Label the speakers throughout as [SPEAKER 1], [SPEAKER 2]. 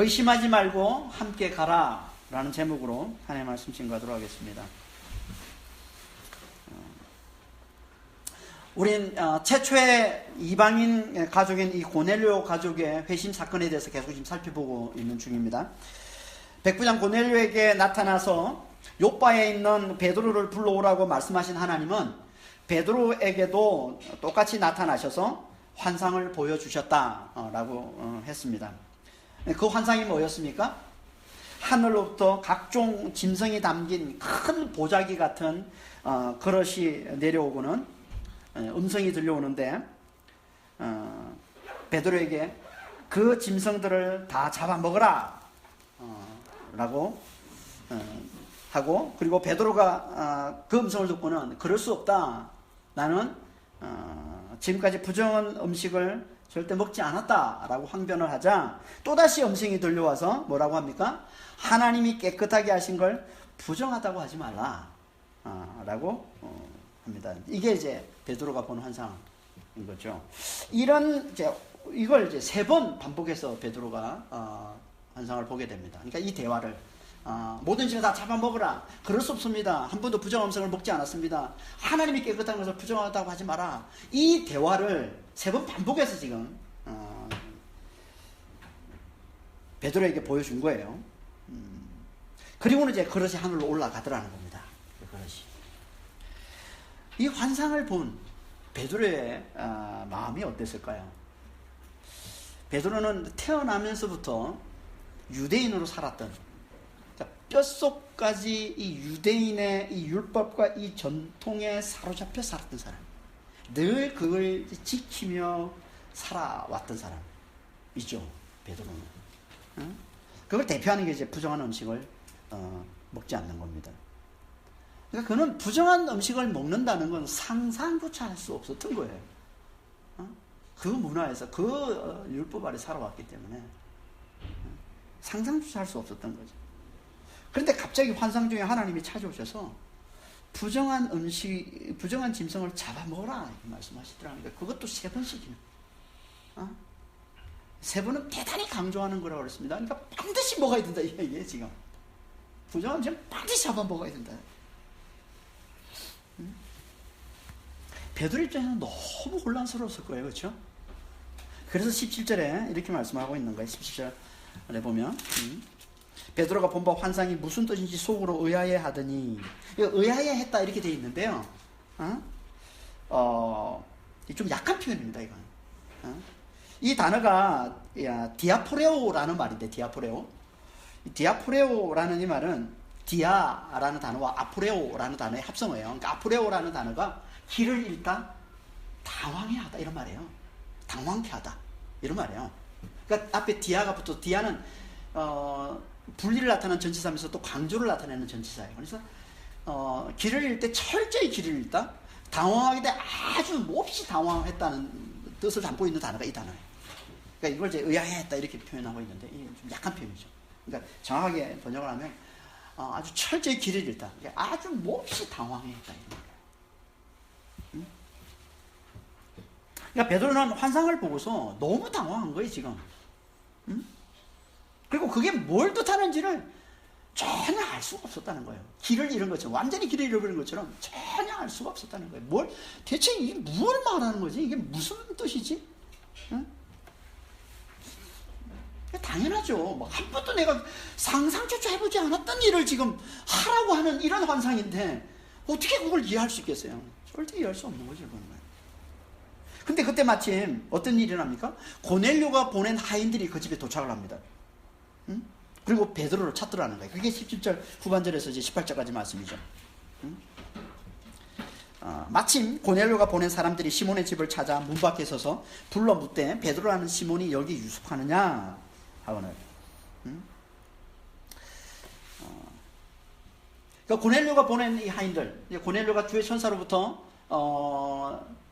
[SPEAKER 1] 의심하지 말고 함께 가라 라는 제목으로 하나님의 말씀 증거하도록 하겠습니다. 우린 최초의 이방인 가족인 이 고넬료 가족의 회심 사건에 대해서 계속 지금 살펴보고 있는 중입니다. 백부장 고넬료에게 나타나서 요바에 있는 베드로를 불러오라고 말씀하신 하나님은 베드로에게도 똑같이 나타나셔서 환상을 보여주셨다라고 했습니다. 그 환상이 뭐였습니까? 하늘로부터 각종 짐승이 담긴 큰 보자기 같은 그릇이 내려오고는 음성이 들려오는데 베드로에게 그 짐승들을 다 잡아먹어라 라고 하고, 그리고 베드로가 그 음성을 듣고는 그럴 수 없다, 나는 지금까지 부정한 음식을 절대 먹지 않았다 라고 항변을 하자 또다시 음성이 들려와서 뭐라고 합니까? 하나님이 깨끗하게 하신 걸 부정하다고 하지 말라 라고 합니다. 이게 이제 베드로가 본 환상인 거죠. 이걸 이제 3번 반복해서 베드로가 환상을 보게 됩니다. 그러니까 이 대화를 모든 짐을 다 잡아먹으라, 그럴 수 없습니다, 한 번도 부정한 음성을 먹지 않았습니다, 하나님이 깨끗한 것을 부정하다고 하지 마라, 이 대화를 3번 반복해서 지금 베드로에게 보여준 거예요. 그리고는 이제 그릇이 하늘로 올라가더라는 겁니다. 그 그릇이. 이 환상을 본 베드로의 마음이 어땠을까요? 베드로는 태어나면서부터 유대인으로 살았던, 그러니까 뼛속까지 이 유대인의 이 율법과 이 전통에 사로잡혀 살았던 사람, 늘 그걸 지키며 살아왔던 사람이죠, 베드로는. 그걸 대표하는 게 이제 부정한 음식을 먹지 않는 겁니다. 그러니까 그는 부정한 음식을 먹는다는 건 상상조차 할 수 없었던 거예요. 그 문화에서 그 율법 아래 살아왔기 때문에 상상조차 할 수 없었던 거죠. 그런데 갑자기 환상 중에 하나님이 찾아오셔서 부정한 음식, 부정한 짐승을 잡아먹어라 이렇게 말씀하시더라는 거예요. 그것도 3번씩이나. 3번은 대단히 강조하는 거라고 그랬습니다. 그러니까 반드시 먹어야 된다 이게 지금. 부정한 짐 반드시 잡아먹어야 된다. 베드로 입장에서는 너무 혼란스러웠을 거예요. 그렇죠? 그래서 17절에 이렇게 말씀하고 있는 거예요. 17절에 보면 베드로가 본 바 환상이 무슨 뜻인지 속으로 의아해하더니, 의아해했다 이렇게 되어 있는데요. 좀 약한 표현입니다. 이건. 이 단어가 디아포레오라는 말인데, 디아포레오라는 이 말은 디아라는 단어와 아포레오라는 단어의 합성어예요. 그러니까 아포레오라는 단어가 길을 잃다, 당황해 하다 이런 말이에요. 당황케 하다 이런 말이에요. 그러니까 앞에 디아가 붙어, 디아는 분리를 나타내는 전치사면서 또 강조를 나타내는 전치사예요. 그래서 길을 잃을 때 철저히 길을 잃다, 당황하게 돼 아주 몹시 당황했다는 뜻을 담고 있는 단어가 이 단어예요. 그러니까 이걸 이제 의아해했다 이렇게 표현하고 있는데, 이게 좀 약한 표현이죠. 그러니까 정확하게 번역을 하면 아주 철저히 길을 잃다, 아주 몹시 당황했다 이런 거예요. 그러니까 베드로는 환상을 보고서 너무 당황한 거예요 지금. 그리고 그게 뭘 뜻하는지를 전혀 알 수가 없었다는 거예요. 길을 잃은 것처럼, 완전히 길을 잃어버린 것처럼 전혀 알 수가 없었다는 거예요. 대체 이게 뭘 말하는 거지? 이게 무슨 뜻이지? 당연하죠. 한 번도 내가 상상조차 해보지 않았던 일을 지금 하라고 하는 이런 환상인데 어떻게 그걸 이해할 수 있겠어요? 절대 이해할 수 없는 거죠. 근데 그때 마침 어떤 일이 일어납니까? 고넬료가 보낸 하인들이 그 집에 도착을 합니다. 그리고 베드로를 찾더라는 거예요. 그게 17절 후반절에서 이제 18절까지 말씀이죠. 마침 고넬료가 보낸 사람들이 시몬의 집을 찾아 문 밖에 서서 불러 묻되 베드로라는 시몬이 여기 유숙하느냐 하거늘. 그러니까 고넬료가 보낸 이 하인들, 고넬료가 주의 천사로부터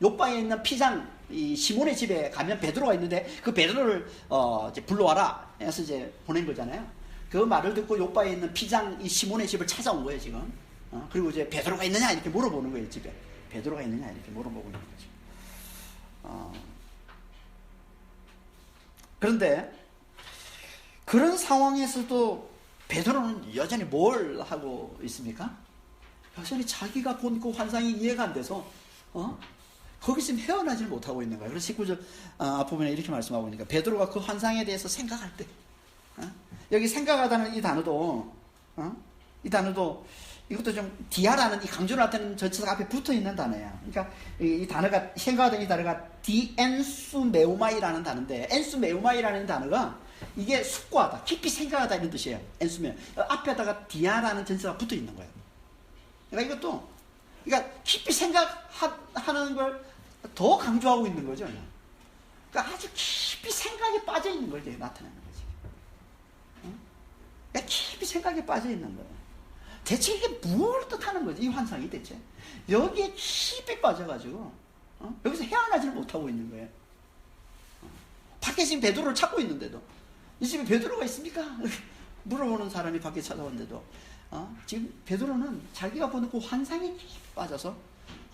[SPEAKER 1] 요바에 있는 피장 이 시몬의 집에 가면 베드로가 있는데 그 베드로를 이제 불러와라 해서 이제 보낸 거잖아요. 그 말을 듣고 요바에 있는 피장 이 시몬의 집을 찾아온 거예요 지금. 그리고 이제 베드로가 있느냐 이렇게 물어보는 거예요 집에. 베드로가 있느냐 이렇게 물어보고 있는 거죠. 그런데 그런 상황에서도 베드로는 여전히 뭘 하고 있습니까? 여전히 자기가 본 그 환상이 이해가 안 돼서 거기서 헤어나질 못하고 있는 거예요. 그래서 19절 앞부분에 이렇게 말씀하고 있으니까 베드로가 그 환상에 대해서 생각할 때 여기 생각하다는 이 단어도 이것도 좀 디아라는 이 강조를 나타내는 전치사 앞에 붙어 있는 단어예요. 그러니까 이 단어가 생각하던 이 단어가 디엔수메우마이라는 단어인데 엔수메우마이라는 단어가 이게 숙고하다, 깊이 생각하다 이런 뜻이에요. 엔수메 앞에다가 디아라는 전치사가 붙어 있는 거예요. 그러니까 이것도 깊이 생각하는 걸 더 강조하고 있는 거죠. 그러니까 아주 깊이 생각에 빠져 있는 걸 나타내는 거지. 그러니까 깊이 생각에 빠져 있는 거예요. 대체 이게 뭘 뜻하는 거지? 이 환상이 대체 여기에 깊이 빠져가지고 여기서 헤어나지를 못하고 있는 거예요. 밖에 지금 베드로를 찾고 있는데도 이 집에 베드로가 있습니까? 물어보는 사람이 밖에 찾아왔는데도 지금 베드로는 자기가 보는 그 환상에 깊이 빠져서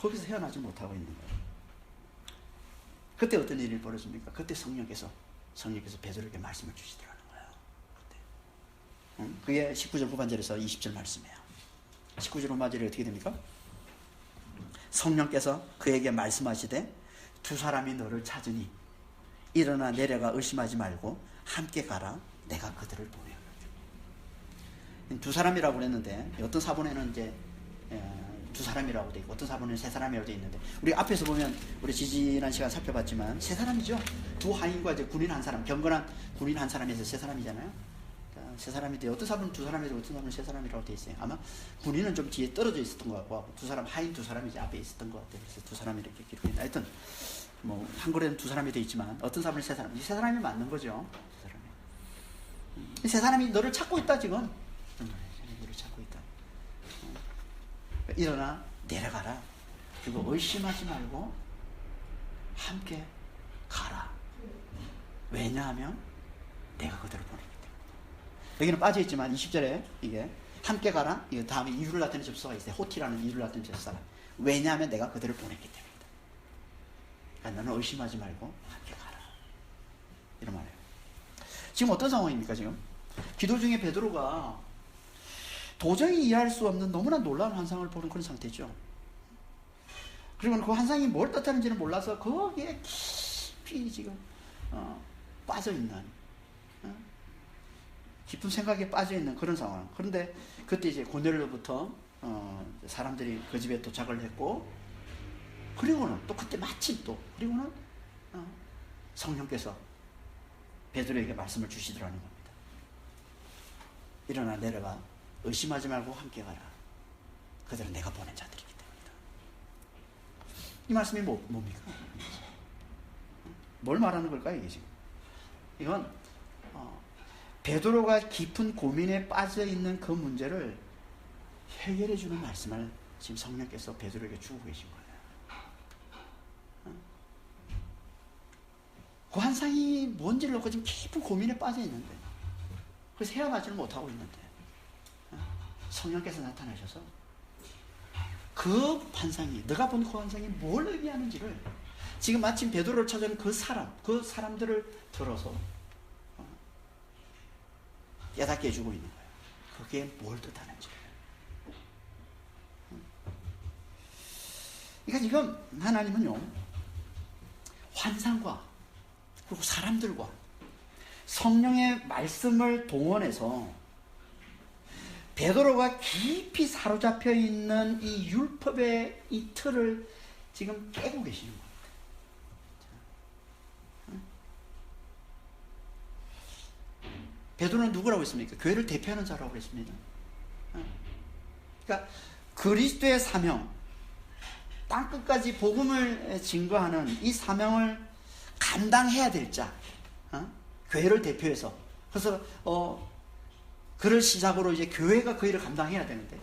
[SPEAKER 1] 거기서 헤어나지 못하고 있는 거예요. 그때 어떤 일이 벌어집니까? 그때 성령께서 베드로에게 말씀을 주시더라는 거예요. 그게 19절 후반절에서 20절 말씀이에요. 19절 후반절이 어떻게 됩니까? 성령께서 그에게 말씀하시되 두 사람이 너를 찾으니 일어나 내려가 의심하지 말고 함께 가라. 내가 그들을 보내요. 두 사람이라고 그랬는데 어떤 사본에는 이제 두 사람이라고 돼 있고 어떤 사본에는 세 사람이라고 돼 있는데 우리 앞에서 보면 우리 지지난 시간 살펴봤지만 세 사람이죠. 두 하인과 이제 군인 한 사람, 경건한 군인 한 사람에서 세 사람이잖아요. 그러니까 세 사람인데 어떤 사람은 두 사람이고 어떤 사람은 세 사람이라고 돼 있어요. 아마 군인은 좀 뒤에 떨어져 있었던 것 같고 두 사람 하인 두 사람이 이제 앞에 있었던 것 같아요. 그래서 두 사람이 이렇게 기록했는데 하여튼 뭐 한글에는 두 사람이 돼 있지만 어떤 사람은 세 사람, 이 세 사람이 맞는 거죠. 세 사람이. 이 세 사람이 너를 찾고 있다 지금. 너를 찾고 있다. 일어나 내려가라. 그리고 의심하지 말고 함께 가라. 왜냐하면 내가 그들을 보내기 때문에. 여기는 빠져있지만 20절에 이게 함께 가라. 이 다음에 이유를 나타내는 접수가 있어요. 호티라는 이유를 나타내는 접수가. 왜냐하면 내가 그들을 보냈기 때문이다. 그러니까 너는 의심하지 말고 함께 가라. 이런 말이에요. 지금 어떤 상황입니까 지금? 기도 중에 베드로가 도저히 이해할 수 없는 너무나 놀라운 환상을 보는 그런 상태죠. 그리고 그 환상이 뭘 뜻하는지는 몰라서 거기에 깊이 지금 빠져있는 깊은 생각에 빠져있는 그런 상황. 그런데 그때 이제 고넬로부터 사람들이 그 집에 도착을 했고 그리고는 또 그때 마침 또 그리고는 성령께서 베드로에게 말씀을 주시더라는 겁니다. 일어나 내려가 의심하지 말고 함께 가라. 그들은 내가 보낸 자들이기 때문이다. 이 말씀이 뭡니까? 뭘 말하는 걸까요, 이게 지금? 이건 베드로가 깊은 고민에 빠져 있는 그 문제를 해결해 주는 말씀을 지금 성령께서 베드로에게 주고 계신 거예요. 그 환상이 뭔지를 놓고 지금 깊은 고민에 빠져 있는데, 그래서 헤어나지를 못하고 있는데, 성령께서 나타나셔서 그 환상이, 너가 본 그 환상이 뭘 의미하는지를 지금 마침 베드로를 찾아온 그 사람들을 들어서 깨닫게 해주고 있는 거예요. 그게 뭘 뜻하는지를. 그러니까 지금 하나님은요, 환상과 그리고 사람들과 성령의 말씀을 동원해서 베드로가 깊이 사로잡혀 있는 이 율법의 이 틀을 지금 깨고 계시는 겁니다. 베드로는 누구라고 했습니까? 교회를 대표하는 자라고 했습니다. 그러니까 그리스도의 사명, 땅끝까지 복음을 증거하는 이 사명을 감당해야 될 자, 교회를 대표해서. 그래서 그를 시작으로 이제 교회가 그 일을 감당해야 되는데,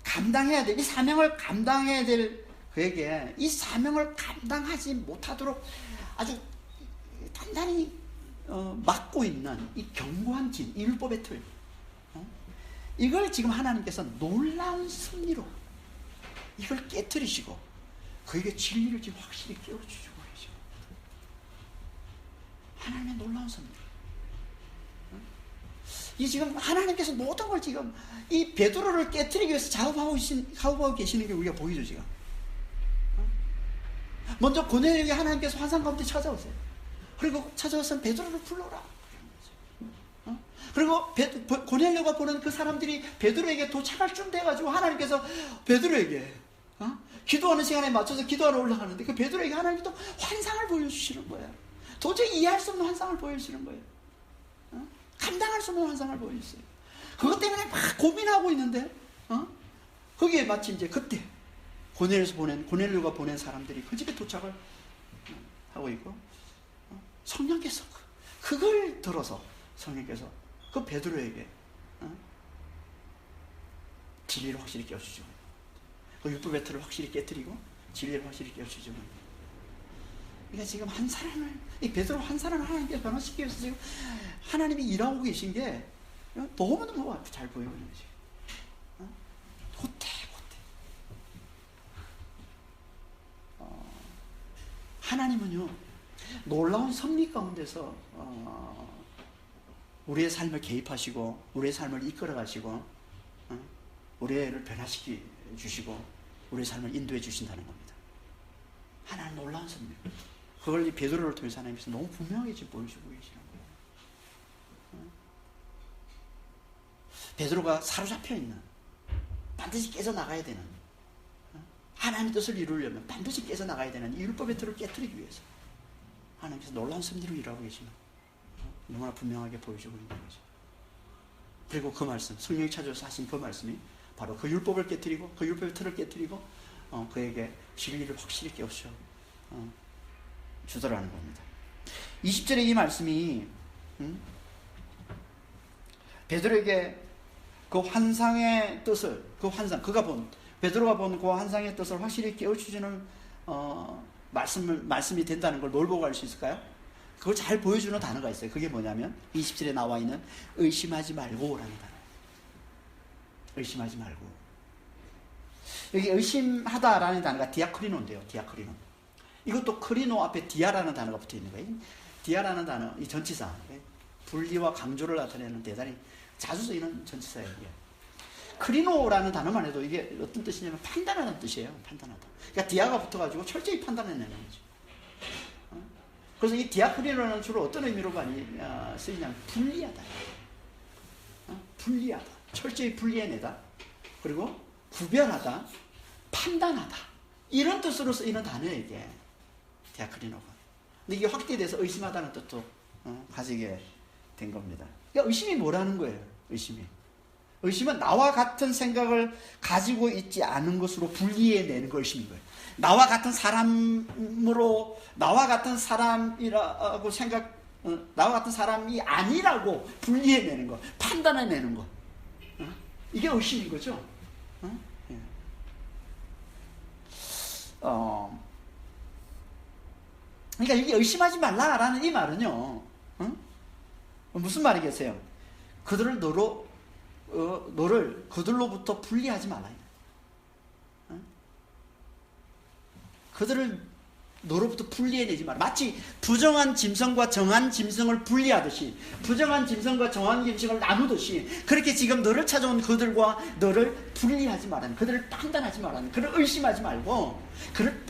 [SPEAKER 1] 감당해야 될, 이 사명을 감당해야 될 그에게 이 사명을 감당하지 못하도록 아주 단단히 막고 있는 이 견고한 진, 이 율법의 틀, 이걸 지금 하나님께서 놀라운 섭리로 이걸 깨뜨리시고 그에게 진리를 지금 확실히 깨워주시고 계시고, 하나님의 놀라운 섭리. 이 지금 하나님께서 모든 걸 지금 이 베드로를 깨뜨리기 위해서 작업하고 계시는 게 우리가 보이죠 지금. 먼저 고넬료에게 하나님께서 환상 가운데 찾아오세요. 그리고 찾아와서 베드로를 불러라. 그리고 고넬료가 보는 그 사람들이 베드로에게 도착할 쯤 돼가지고 하나님께서 베드로에게 기도하는 시간에 맞춰서 기도하러 올라가는데 그 베드로에게 하나님께서 환상을 보여주시는 거예요. 도저히 이해할 수 없는 환상을 보여주시는 거예요. 감당할 수 없는 환상을 보여주세요. 그것 때문에 막 고민하고 있는데 거기에 마침 이제 그때 고넬료가 보낸 사람들이 그 집에 도착을 하고 있고 성령께서 그걸 들어서 성령께서 그 베드로에게 진리를 확실히 깨우치죠. 그 율법의 틀을 확실히 깨뜨리고 진리를 확실히 깨우치죠. 그러니까 지금 한 사람을 이 베드로 한 사람을 하나님께서 변화시키기 위해서 지금 하나님이 일하고 계신 게 너무너무 잘 보이고 있는 거지. 곧대. 하나님은요 놀라운 섭리 가운데서 우리의 삶을 개입하시고 우리의 삶을 이끌어 가시고 우리를 변화시켜 주시고 우리의 삶을 인도해 주신다는 겁니다. 하나님 놀라운 섭리. 그걸 이 베드로를 통해서 하나님께서 너무 분명하게 지금 보여주고 계시는 거예요. 베드로가 사로잡혀 있는 반드시 깨져나가야 되는 하나님의 뜻을 이루려면 반드시 깨져나가야 되는 이 율법의 틀을 깨뜨리기 위해서 하나님께서 놀라운 섭리로 일하고 계시는 너무나 분명하게 보여주고 있는 거죠. 그리고 그 말씀, 성령이 찾아서 하신 그 말씀이 바로 그 율법을 깨뜨리고 그 율법의 틀을 깨뜨리고 그에게 진리를 확실히 깨우쳐 주더라는 겁니다. 20절에 이 말씀이 베드로에게 그 환상의 뜻을 베드로가 본 그 환상의 뜻을 확실히 깨우쳐주는 말씀이 된다는 걸 뭘 보고 알 수 있을까요? 그걸 잘 보여주는 단어가 있어요. 그게 뭐냐면 20절에 나와 있는 의심하지 말고라는 단어. 의심하지 말고. 여기 의심하다라는 단어가 디아크리노인데요. 디아크리노. 이것도 크리노 앞에 디아라는 단어가 붙어 있는 거예요. 디아라는 단어, 이 전치사, 분리와 강조를 나타내는 대단히 자주 쓰이는 전치사예요. 크리노라는 단어만 해도 이게 어떤 뜻이냐면 판단하는 뜻이에요. 판단하다. 그러니까 디아가 붙어가지고 철저히 판단해내는 거죠. 그래서 이 디아크리노는 주로 어떤 의미로 많이 쓰이냐면 분리하다. 분리하다. 철저히 분리해내다. 그리고 구별하다. 판단하다. 이런 뜻으로 쓰이는 단어예요, 이게. 디아크리노가. 근데 이게 확대돼서 의심하다는 뜻도 가지게 된 겁니다. 그러니까 의심이 뭐라는 거예요, 의심이. 의심은 나와 같은 생각을 가지고 있지 않은 것으로 분리해내는 거 의심인 거예요. 나와 같은 사람이라고 나와 같은 사람이 아니라고 분리해내는 거, 판단해내는 거. 이게 의심인 거죠. 그러니까 여기 의심하지 말라라는 이 말은요, 무슨 말이겠어요? 너를 그들로부터 분리하지 말라. 그들을 너로부터 분리해내지 마라. 마치 부정한 짐승과 정한 짐승을 분리하듯이, 부정한 짐승과 정한 짐승을 나누듯이, 그렇게 지금 너를 찾아온 그들과 너를 분리하지 말라는, 그들을 판단하지 말라는, 그들을 의심하지 말고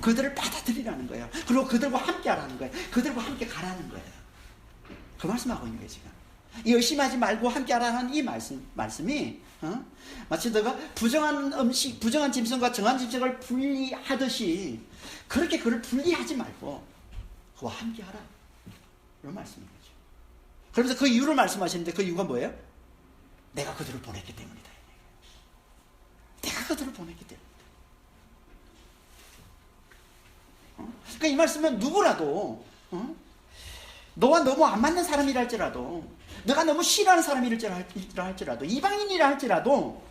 [SPEAKER 1] 그들을 받아들이라는 거예요. 그리고 그들과 함께 하라는 거예요. 그들과 함께 가라는 거예요. 그 말씀하고 있는 거예요 지금. 이 의심하지 말고 함께 하라는 이 말씀이 마치 너가 부정한 음식, 부정한 짐승과 정한 짐승을 분리하듯이 그렇게 그를 분리하지 말고 그와 함께 하라, 이런 말씀인 거죠. 그러면서 그 이유를 말씀하시는데 그 이유가 뭐예요? 내가 그들을 보냈기 때문이다. 내가 그들을 보냈기 때문이다. 그러니까 이 말씀은 누구라도 너와 너무 안 맞는 사람이라 할지라도, 너가 너무 싫어하는 사람이라 할지라도, 이방인이라 할지라도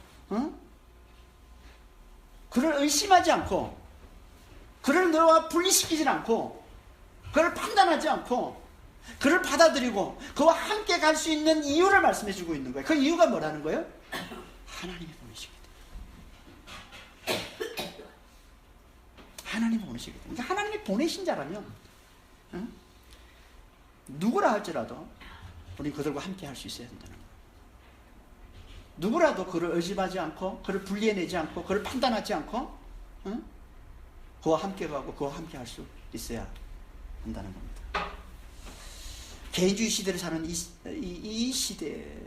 [SPEAKER 1] 그를 의심하지 않고, 그를 너와 분리시키지 않고, 그를 판단하지 않고, 그를 받아들이고 그와 함께 갈 수 있는 이유를 말씀해 주고 있는 거예요. 그 이유가 뭐라는 거예요? 하나님이 보내시기 때문에. 하나님이 보내시기 때문에. 그러니까 하나님이 보내신 자라면 누구라 할지라도 우리 그들과 함께 할 수 있어야 된다는 거예요. 누구라도 그를 의심하지 않고 그를 분리해내지 않고 그를 판단하지 않고 그와 함께 가고 그와 함께 할 수 있어야 한다는 겁니다. 개인주의 시대를 사는 이 시대에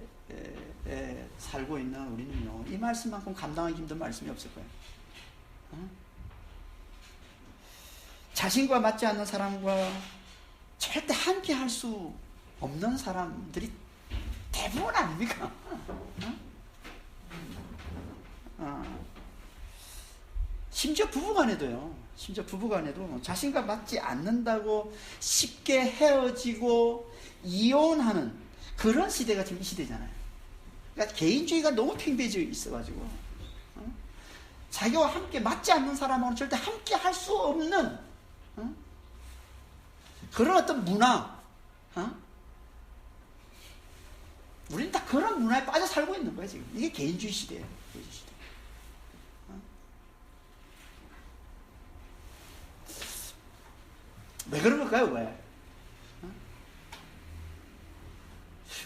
[SPEAKER 1] 살고 있는 우리는요, 이 말씀만큼 감당하기 힘든 말씀이 없을 거예요. 자신과 맞지 않는 사람과 절대 함께 할 수 없는 사람들이 대부분 아닙니까? 심지어 부부간에도 자신과 맞지 않는다고 쉽게 헤어지고 이혼하는 그런 시대가 지금 이 시대잖아요. 그러니까 개인주의가 너무 팽배해져 있어가지고 자기와 함께 맞지 않는 사람하고는 절대 함께 할 수 없는 그런 어떤 문화, 우리는 다 그런 문화에 빠져 살고 있는 거예요 지금. 이게 개인주의 시대예요. 개인주의 시대. 왜 그런 걸까요?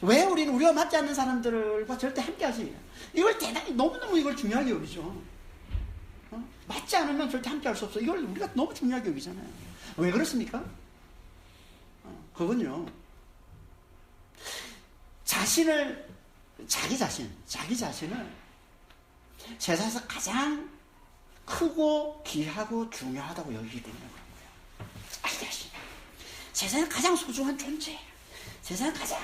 [SPEAKER 1] 왜 우리는 우리가 맞지 않는 사람들과 절대 함께 하지? 이걸 대단히 너무너무 이걸 중요하게 여기죠. 맞지 않으면 절대 함께 할 수 없어. 이걸 우리가 너무 중요하게 여기잖아요. 왜 그렇습니까? 그건요, 자기 자신을 세상에서 가장 크고 귀하고 중요하다고 여기기 때문에 그런 거예요. 자기 자신. 세상에 가장 소중한 존재. 세상에 가장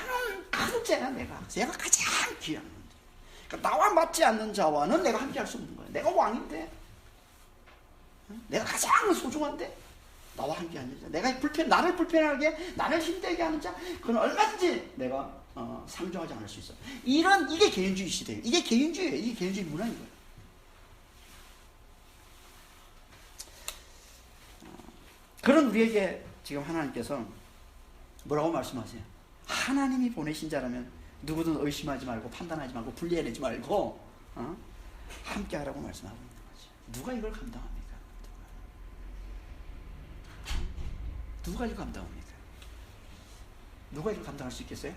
[SPEAKER 1] 큰 죄가 내가 가장 귀한 건데. 그러니까 나와 맞지 않는 자와는 내가 함께 할 수 없는 거예요. 내가 왕인데, 내가 가장 소중한데, 나와 함께 하는 자, 나를 불편하게, 나를 힘들게 하는 자, 그건 얼마든지 내가 상종하지 않을 수 있어. 이게 개인주의 시대예요. 이게 개인주의예요. 이게 개인주의 문화인 거예요. 그런 우리에게 지금 하나님께서 뭐라고 말씀하세요? 하나님이 보내신 자라면 누구든 의심하지 말고 판단하지 말고 분리해내지 말고 함께 하라고 말씀하고 있는 거죠. 누가 이걸 감당합니까? 누가 이걸 감당합니까? 누가 이걸 감당할 수 있겠어요?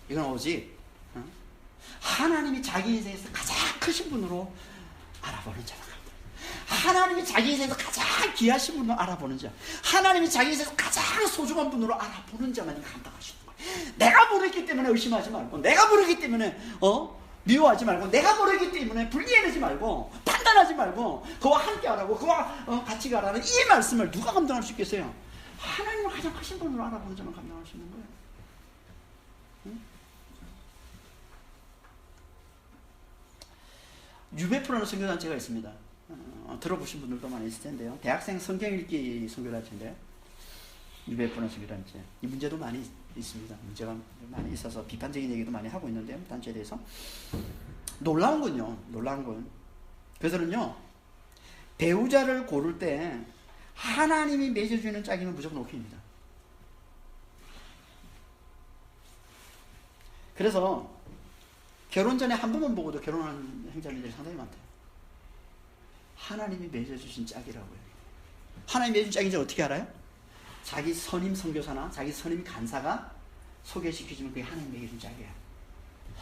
[SPEAKER 1] 이건 오직 하나님이 자기 인생에서 가장 크신 분으로 알아보는 자가 감당. 하나님이 자기 인생에서 가장 귀하신 분으로 알아보는 자, 하나님이 자기 인생에서 가장 소중한 분으로 알아보는 자만이 감당하시는 거예요. 내가 모르기 때문에 의심하지 말고, 내가 모르기 때문에 미워하지 말고, 내가 모르기 때문에 분리해내지 말고, 판단하지 말고, 그와 함께 하라고, 그와 같이 가라는 이 말씀을 누가 감당할 수 있겠어요? 하나님을 가장 크신 분으로 알아보는 자만 감당할 수 있는 거예요. UBF라는 선교단체가 있습니다. 들어보신 분들도 많이 있을 텐데요. 대학생 성경 읽기 선교단체인데요. UBF라는 선교단체. 이 문제도 많이 있습니다. 문제가 많이 있어서 비판적인 얘기도 많이 하고 있는데요. 단체에 대해서. 놀라운 건 그들은요, 배우자를 고를 때 하나님이 맺어주는 짝이면 무조건 오케이입니다. 그래서 결혼 전에 한 번만 보고도 결혼하는 행자님들이 상당히 많대요. 하나님이 맺어주신 짝이라고요. 하나님이 맺어준 짝인지 어떻게 알아요? 자기 선임 선교사나 자기 선임 간사가 소개시켜주면 그게 하나님이 맺어준 짝이에요.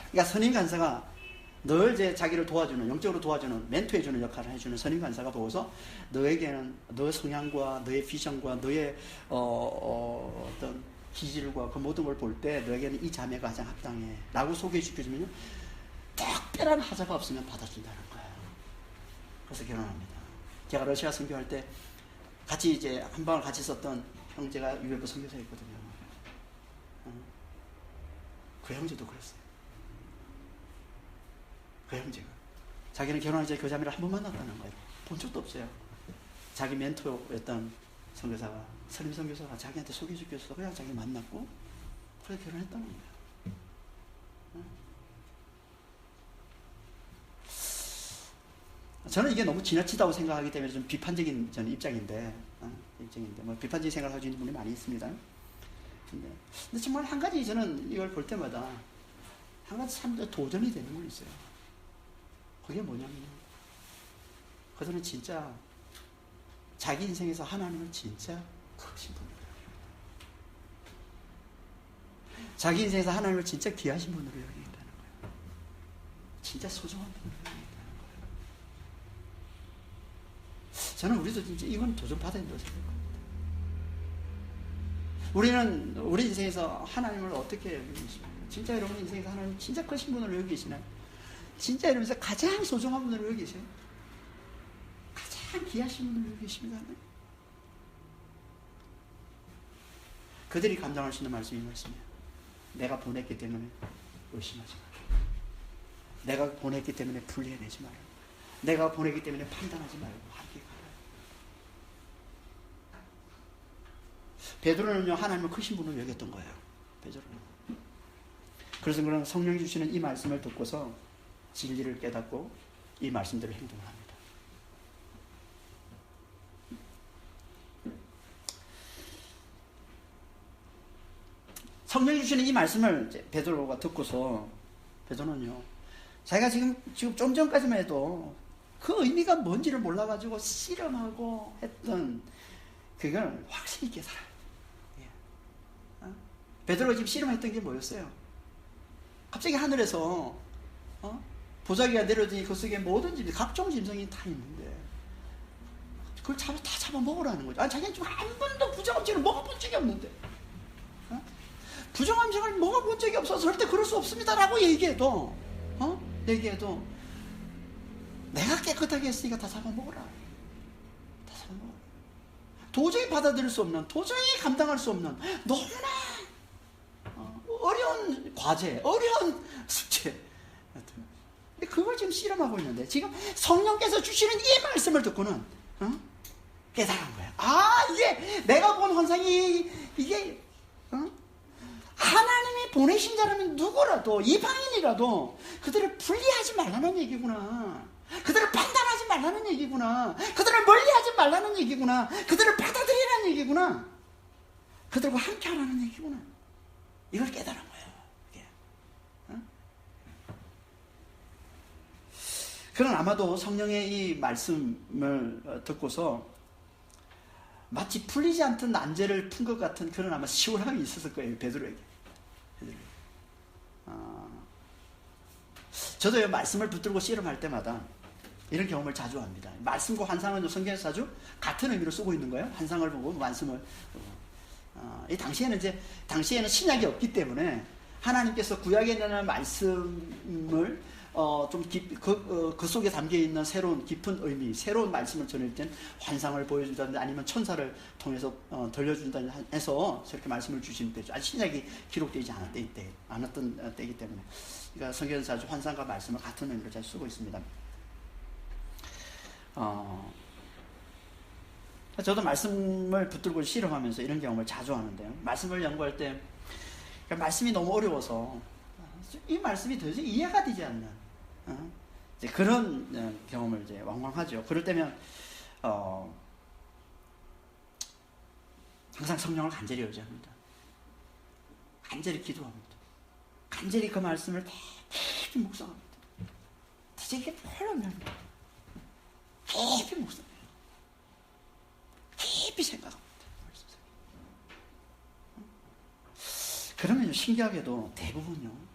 [SPEAKER 1] 그러니까 선임 간사가 늘 이제 자기를 도와주는, 영적으로 도와주는, 멘토해주는 역할을 해주는 선임 간사가 보고서 너에게는 너 성향과 너의 비전과 너의 어떤 기질과 그 모든 걸 볼 때 너에게는 이 자매가 가장 합당해 라고 소개시켜주면요, 특별한 하자가 없으면 받아준다는 거예요. 그래서 결혼합니다. 제가 러시아 선교할 때 같이 이제 한 방을 같이 썼던 형제가 UBF 선교사였거든요. 그 형제도 그랬어요. 그 형제가 자기는 결혼하기 전에 그 자매를 한 번 만났다는 거예요. 본 적도 없어요. 자기 멘토였던 선교사가, 선임 선교사가 자기한테 소개시켜서 그냥 자기를 만났고 그래서 결혼했다는 거예요. 저는 이게 너무 지나치다고 생각하기 때문에 좀 비판적인 저는 입장인데 뭐 비판적인 생각을 하시는 분이 많이 있습니다. 근데 정말 한 가지 저는 이걸 볼 때마다 한 가지 참 도전이 되는 건 있어요. 그게 뭐냐면, 그들은 진짜 자기 인생에서 하나님을 진짜 크신 분이에요. 자기 인생에서 하나님을 진짜 귀하신 분으로 여기겠다는 거예요. 진짜 소중한 분으로 여기겠다는 거예요. 저는 우리도 진짜 이건 도전받아야 된다고 생각합니다. 우리는 우리 인생에서 하나님을 어떻게 여기고 계십니까? 진짜 여러분 인생에서 하나님 진짜 크신 분으로 여기 계시나요? 진짜 여러분에서 가장 소중한 분으로 여기 계세요? 가장 귀하신 분으로 여기 계십니다. 그들이 감당할 수 있는 말씀이 말씀이에요. 내가 보냈기 때문에 의심하지 마라. 내가 보냈기 때문에 분리해내지 마라. 내가 보냈기 때문에 판단하지 말고 함께 가라. 베드로는요, 하나님을 크신 분으로 여겼던 거예요. 베드로는. 그래서 그런 성령이 주시는 이 말씀을 듣고서 진리를 깨닫고 이 말씀대로 행동을 합니다. 성령이 주시는 이 말씀을 베드로가 듣고서 베드로는요, 자기가 지금 좀 전까지만 해도 그 의미가 뭔지를 몰라가지고 씨름하고 했던 그걸 확실히 깨달아요. 베드로가 지금 씨름했던 게 뭐였어요? 갑자기 하늘에서 보자기가 내려오더니 그 속에 모든 짐승, 각종 짐승이 다 있는데 그걸 다 잡아 먹으라는 거죠. 자기는 지금 한 번도 부정함식을 먹어본 적이 없는데, 부정함식을 먹어본 적이 없어서 절대 그럴 수 없습니다라고 얘기해도 내가 깨끗하게 했으니까 다 잡아먹어라. 다 잡아먹어라. 도저히 받아들일 수 없는, 도저히 감당할 수 없는 너무나 어려운 과제, 어려운 숙제. 근데 그걸 지금 실험하고 있는데, 지금 성령께서 주시는 이 말씀을 듣고는 깨달은 거예요. 이게 내가 본 환상이 이게 하나님이 보내신 자라면 누구라도, 이방인이라도 그들을 분리하지 말라는 얘기구나. 그들을 판단하지 말라는 얘기구나. 그들을 멀리하지 말라는 얘기구나. 그들을 받아들이라는 얘기구나. 그들과 함께 하라는 얘기구나. 이걸 깨달은 거예요. 그는 아마도 성령의 이 말씀을 듣고서 마치 풀리지 않던 난제를 푼 것 같은 그런 아마 시원함이 있었을 거예요. 베드로에게. 저도 말씀을 붙들고 씨름할 때마다 이런 경험을 자주 합니다. 말씀과 환상은 성경에서 자주 같은 의미로 쓰고 있는 거예요. 환상을 보고 말씀을 이 당시에는 신약이 없기 때문에 하나님께서 구약에 있는 말씀을 그 속에 담겨 있는 새로운 깊은 의미, 새로운 말씀을 전할 때는 환상을 보여준다든지 아니면 천사를 통해서 들려준다든지 해서 저렇게 말씀을 주시는 때죠. 아직 신약이 기록되지 않았던 때이기 때문에. 그러니까 성경에서 자주 환상과 말씀을 같은 의미로 잘 쓰고 있습니다. 저도 말씀을 붙들고 씨름하면서 이런 경험을 자주 하는데요. 말씀을 연구할 때 말씀이 너무 어려워서 이 말씀이 도저히 이해가 되지 않는 이제 그런 경험을 이제 왕왕 하죠. 그럴 때면 항상 성령을 간절히 의지합니다. 간절히 기도합니다. 간절히 그 말씀을 깊이 묵상합니다. 되게 편합니다. 깊이 묵상해요. 깊이 생각합니다. 그러면요, 신기하게도 대부분요,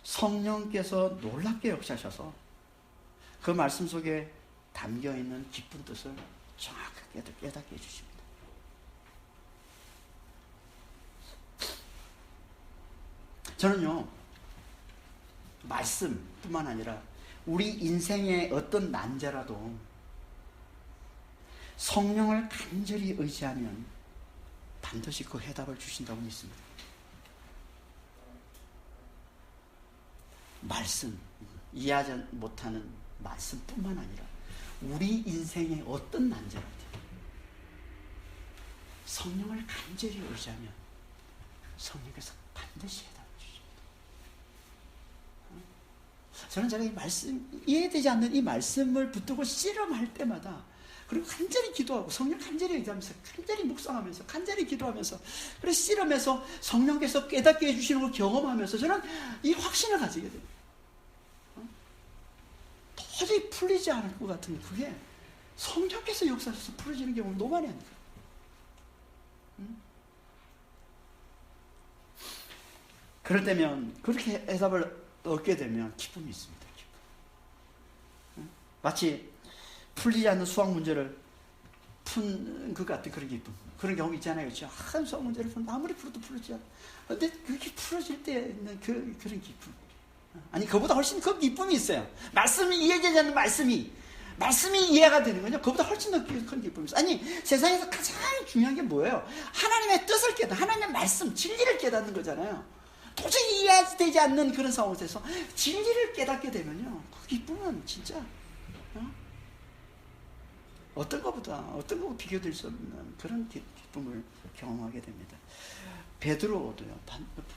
[SPEAKER 1] 성령께서 놀랍게 역사하셔서 그 말씀 속에 담겨있는 깊은 뜻을 정확하게 깨닫게 해주십니다. 저는요, 말씀뿐만 아니라 우리 인생의 어떤 난제라도 성령을 간절히 의지하면 반드시 그 해답을 주신다고 믿습니다. 말씀, 이해하지 못하는 말씀뿐만 아니라 우리 인생의 어떤 난제라도 성령을 간절히 의지하면 성령께서 반드시 해답을 주십니다. 저는 제가 이 말씀, 이해되지 않는 이 말씀을 붙들고 씨름할 때마다, 그리고 간절히 기도하고 성령 간절히 의지하면서 간절히 묵상하면서 간절히 기도하면서 그래서 씨름해서 성령께서 깨닫게 해주시는 걸 경험하면서 저는 이 확신을 가지게 돼요. 도저히 풀리지 않을 것 같은 그게 성령께서 역사하셔서 풀어지는 경우를 너무 많이 합니다. 그럴 때면 그렇게 해답을 얻게 되면 기쁨이 있습니다. 기쁨. 마치 풀리지 않는 수학 문제를 푼 것 같은 그런 기쁨. 그런 경우 있잖아요. 그렇죠? 수학 문제를 푸는데 아무리 풀어도 풀리지 않아. 근데 그게 풀어질 때 있는 그런 기쁨. 아니, 그보다 훨씬 그 기쁨이 있어요. 말씀이 이해되지 않는 말씀이 이해가 되는 거죠. 그보다 훨씬 더 큰 기쁨이 있어요. 아니, 세상에서 가장 중요한 게 뭐예요? 하나님의 뜻을 하나님의 말씀, 진리를 깨닫는 거잖아요. 도저히 이해되지 않는 그런 상황에서 진리를 깨닫게 되면요, 그 기쁨은 진짜 어떤 것보다 비교될 수 없는 그런 기쁨을 경험하게 됩니다. 베드로도요,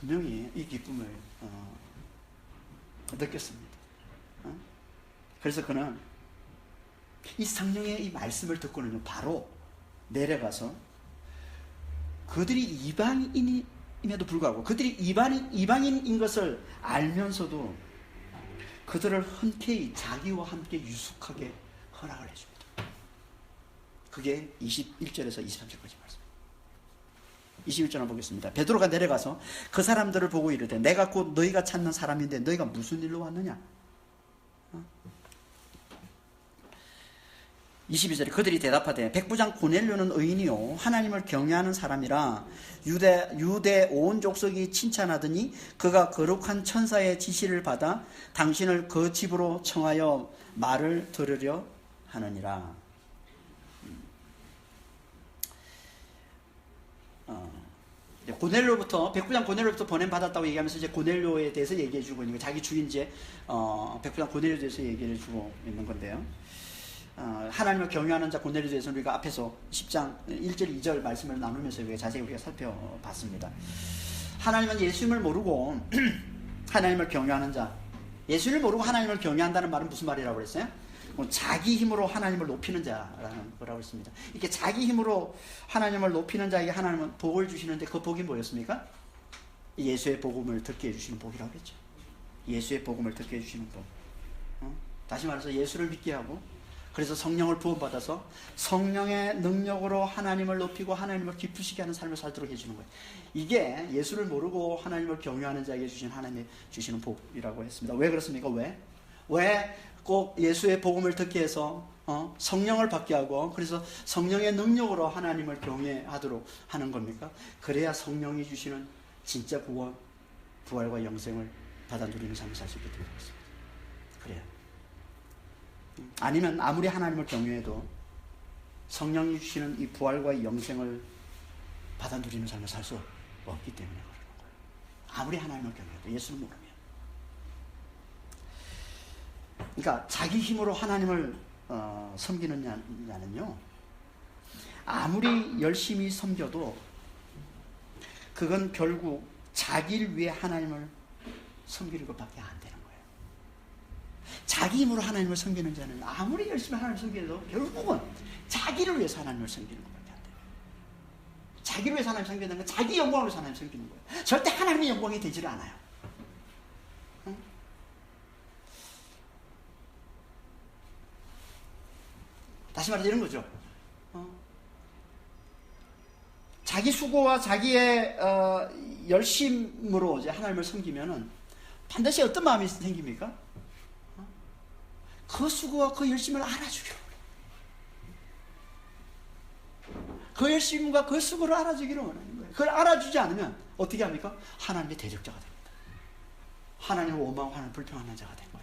[SPEAKER 1] 분명히 이 기쁨을 느꼈습니다. 그래서 그는 이 성령의 이 말씀을 듣고는요, 바로 내려가서 그들이 이방인임에도 불구하고 그들이 이방인인 것을 알면서도 그들을 흔쾌히 자기와 함께 유숙하게 허락을 해줍니다. 그게 21절에서 23절까지 말씀. 21절 보겠습니다. 베드로가 내려가서 그 사람들을 보고 이르되 내가 곧 너희가 찾는 사람인데 너희가 무슨 일로 왔느냐? 22절에 그들이 대답하되 백부장 고넬료는 의인이요 하나님을 경외하는 사람이라 유대 온 족속이 칭찬하더니 그가 거룩한 천사의 지시를 받아 당신을 그 집으로 청하여 말을 들으려 하느니라. 백부장 고넬료부터 보냄받았다고 얘기하면서 이제 고넬료에 대해서 얘기해주고 있는 거예요. 자기 주인 이제 백부장 고넬료에 대해서 얘기를 해주고 있는 건데요. 하나님을 경외하는 자 고넬료에 대해서는 우리가 앞에서 10장 1절 2절 말씀을 나누면서 자세히 우리가 살펴봤습니다. 하나님은 예수님을 모르고 하나님을 경외하는 자, 예수님을 모르고 하나님을 경외한다는 말은 무슨 말이라고 그랬어요? 자기 힘으로 하나님을 높이는 자라는 거라고 했습니다. 이렇게 자기 힘으로 하나님을 높이는 자에게 하나님은 복을 주시는데 그 복이 뭐였습니까? 예수의 복음을 듣게 해주시는 복이라고 했죠. 예수의 복음을 듣게 해주시는 복. 다시 말해서 예수를 믿게 하고 그래서 성령을 부어받아서 성령의 능력으로 하나님을 높이고 하나님을 기쁘시게 하는 삶을 살도록 해주는 거예요. 이게 예수를 모르고 하나님을 경외하는 자에게 하나님의 주시는 복이라고 했습니다. 왜 그렇습니까? 왜 꼭 예수의 복음을 듣게 해서 성령을 받게 하고 그래서 성령의 능력으로 하나님을 경외하도록 하는 겁니까? 그래야 성령이 주시는 진짜 부활과 영생을 받아 누리는 삶을 살 수 있게 되는 것입니다. 그래요. 아니면 아무리 하나님을 경외해도 성령이 주시는 이 부활과 영생을 받아 누리는 삶을 살 수 없기 때문에 그러는 거예요. 아무리 하나님을 경외해도 예수를 모르면. 그러니까 자기 힘으로 하나님을 섬기는 자는요, 아무리 열심히 섬겨도 그건 결국 자기를 위해 하나님을 섬기는 것밖에 안 되는 거예요. 자기 힘으로 하나님을 섬기는 자는 아무리 열심히 하나님을 섬기도 결국은 자기를 위해서 하나님을 섬기는 것밖에 안 돼요. 자기를 위해서 하나님을 섬기는 건 자기 영광을 위해서 하나님을 섬기는 거예요. 절대 하나님의 영광이 되지를 않아요. 다시 말해서 이런 거죠. 자기 수고와 자기의 열심으로 이제 하나님을 섬기면은 반드시 어떤 마음이 생깁니까? 그 수고와 그 열심을 알아주기로. 그 열심과 그 수고를 알아주기를 원하는 거예요. 그걸 알아주지 않으면 어떻게 합니까? 하나님의 대적자가 됩니다. 하나님을 원망하고 하나님을 불평하는 자가 됩니다.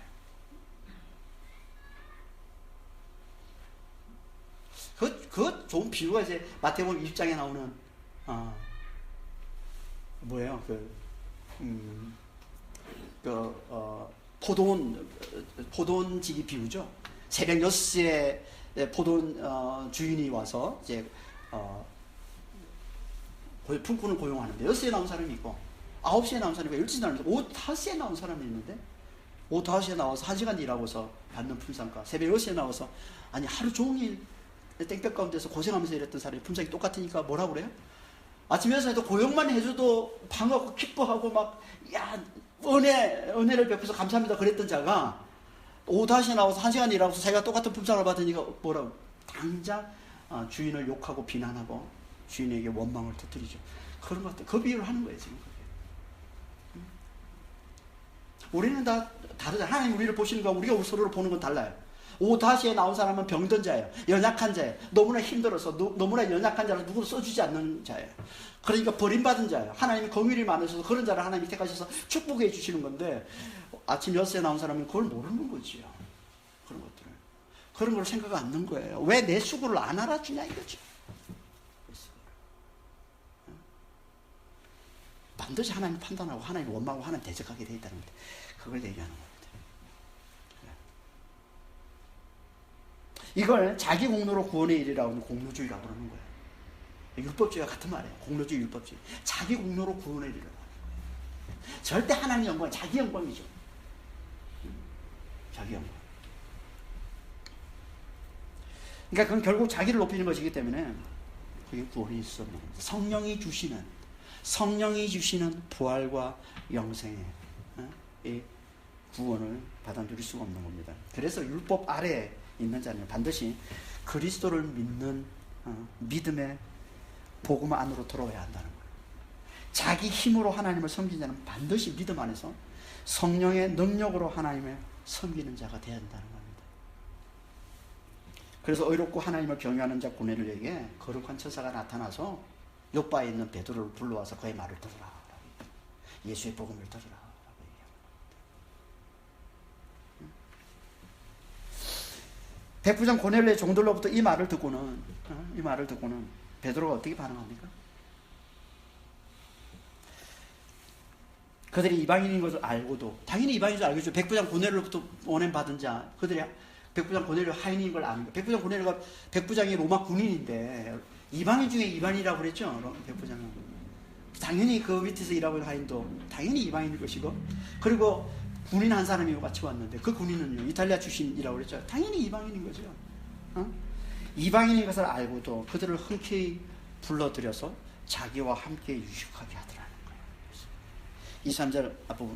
[SPEAKER 1] 그 좋은 비유가 이제 마태복음 1장에 나오는 뭐예요? 포도원지기 비유죠. 새벽 6시에 포도원 주인이 와서 이제 품꾼을 고용하는데 6시에 나온 사람이 있고 9시에 나온 사람이 있고 12시에 나온 사람이 있고 5시에 나온 사람이 있는데 5시에 나와서 1시간 일하고서 받는 품상과 새벽 6시에 나와서 아니 하루 종일 땡볕 가운데서 고생하면서 일했던 사람이 품상이 똑같으니까 뭐라고 그래요? 아침 6시에도 고용만 해줘도 반갑고 기뻐하고 막 은혜를 베풀어서 감사합니다 그랬던 자가 5시에 나와서 1시간 일하고서 자기가 똑같은 품상을 받으니까 뭐라고? 당장 주인을 욕하고 비난하고 주인에게 원망을 터뜨리죠. 그런 것 같아요. 그 비유를 하는 거예요 지금. 우리는 다 다르다. 하나님 우리를 보시는 거 우리가 서로를 보는 건 달라요. 5-에 나온 사람은 병든 자예요. 연약한 자예요. 너무나 힘들어서 너무나 연약한 자를 누구도 써주지 않는 자예요. 그러니까 버림받은 자예요. 하나님이 긍휼이 많으셔서 그런 자를 하나님이 택하셔서 축복해 주시는 건데 아침 6시에 나온 사람은 그걸 모르는 거지요. 그런 것들을. 그런 걸 생각 안 하는 거예요. 왜 내 수고를 안 알아주냐 이거죠. 반드시 하나님 판단하고 하나님 원망하고 하나님 대적하게 되어 있다는 겁니다. 그걸 얘기하는 겁니다. 이걸 자기 공로로 구원의 일이라고 하면 공로주의라고 그러는 거예요. 율법주의와 같은 말이에요. 공로주의, 율법주의. 자기 공로로 구원의 일이라고 하는 거예요. 절대 하나님 영광은 자기 영광이죠. 자기 영광. 그러니까 그건 결국 자기를 높이는 것이기 때문에 그게 구원이 있어. 성령이 주시는 부활과 영생의 구원을 받아 누릴 수가 없는 겁니다. 그래서 율법 아래에 있는 자는 반드시 그리스도를 믿는 믿음의 복음 안으로 들어와야 한다는 거예요. 자기 힘으로 하나님을 섬기는 자는 반드시 믿음 안에서 성령의 능력으로 하나님을 섬기는 자가 되어야 한다는 겁니다. 그래서 의롭고 하나님을 경외하는 자 고넬료에게 거룩한 천사가 나타나서 요바에 있는 베드로를 불러와서 그의 말을 들으라. 예수의 복음을 들으라. 백부장 고넬료의 종들로부터 이 말을 듣고는 베드로가 어떻게 반응합니까? 그들이 이방인인 것을 알고도 당연히 이방인인 줄 알겠죠. 백부장 고넬료로부터 원행 받은 자, 그들이 백부장 고넬료 하인인 걸 아는 거예요. 백부장 고넬료가 백부장이 로마 군인인데 이방인 중에 이방인이라고 그랬죠. 백부장은 당연히 그 밑에서 일하고 있는 하인도 당연히 이방인일 것이고, 그리고 군인 한 사람이 같이 왔는데 그 군인은요 이탈리아 출신이라고 그랬죠. 당연히 이방인인 거죠. 이방인인 것을 알고도 그들을 흔쾌히 불러들여서 자기와 함께 유식하게 하더라는 거예요.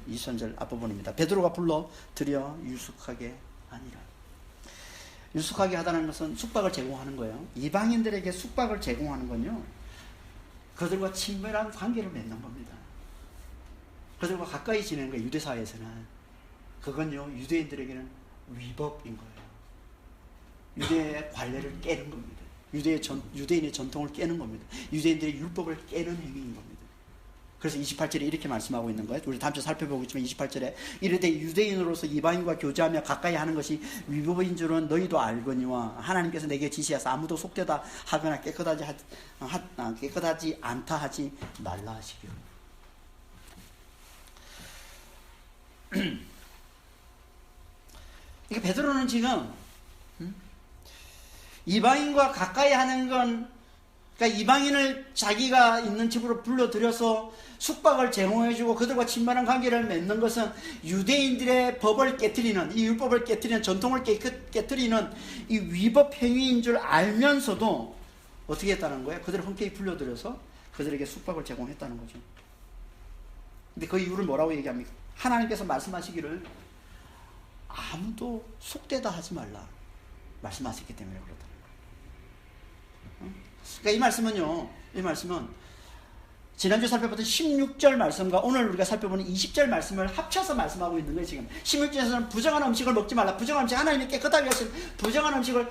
[SPEAKER 1] 23절 앞부분입니다. 베드로가 불러들여 유숙하게 하니라. 유숙하게 하다는 것은 숙박을 제공하는 거예요. 이방인들에게 숙박을 제공하는 건요, 그들과 친밀한 관계를 맺는 겁니다. 그들과 가까이 지내는 거예요. 유대사회에서는 그건요 유대인들에게는 위법인 거예요. 유대의 관례를 깨는 겁니다. 유대인의 전통을 깨는 겁니다. 유대인들의 율법을 깨는 행위인 겁니다. 그래서 28절에 이렇게 말씀하고 있는 거예요. 우리 다음 주에 살펴보겠지만 28절에 이르되 유대인으로서 이방인과 교제하며 가까이 하는 것이 위법인 줄은 너희도 알거니와 하나님께서 내게 지시하사 아무도 속되다 하거나 깨끗하지 않다 하지 말라 하시기로. 이게 베드로는 지금 이방인과 가까이 하는 건, 그러니까 이방인을 자기가 있는 집으로 불러들여서 숙박을 제공해주고 그들과 친밀한 관계를 맺는 것은 유대인들의 법을 깨트리는, 이 율법을 깨트리는, 전통을 깨트리는 이 위법 행위인 줄 알면서도 어떻게 했다는 거예요? 그들을 흔쾌히 불러들여서 그들에게 숙박을 제공했다는 거죠. 근데 그 이유를 뭐라고 얘기합니까? 하나님께서 말씀하시기를 아무도 속되다 하지 말라 말씀하셨기 때문에 그렇다는 거예요. 그러니까 이 말씀은 지난주 살펴봤던 16절 말씀과 오늘 우리가 살펴보는 20절 말씀을 합쳐서 말씀하고 있는 거예요. 지금 16절에서는 부정한 음식을 먹지 말라, 부정한 음식, 하나님이 깨끗하게 하신 부정한 음식을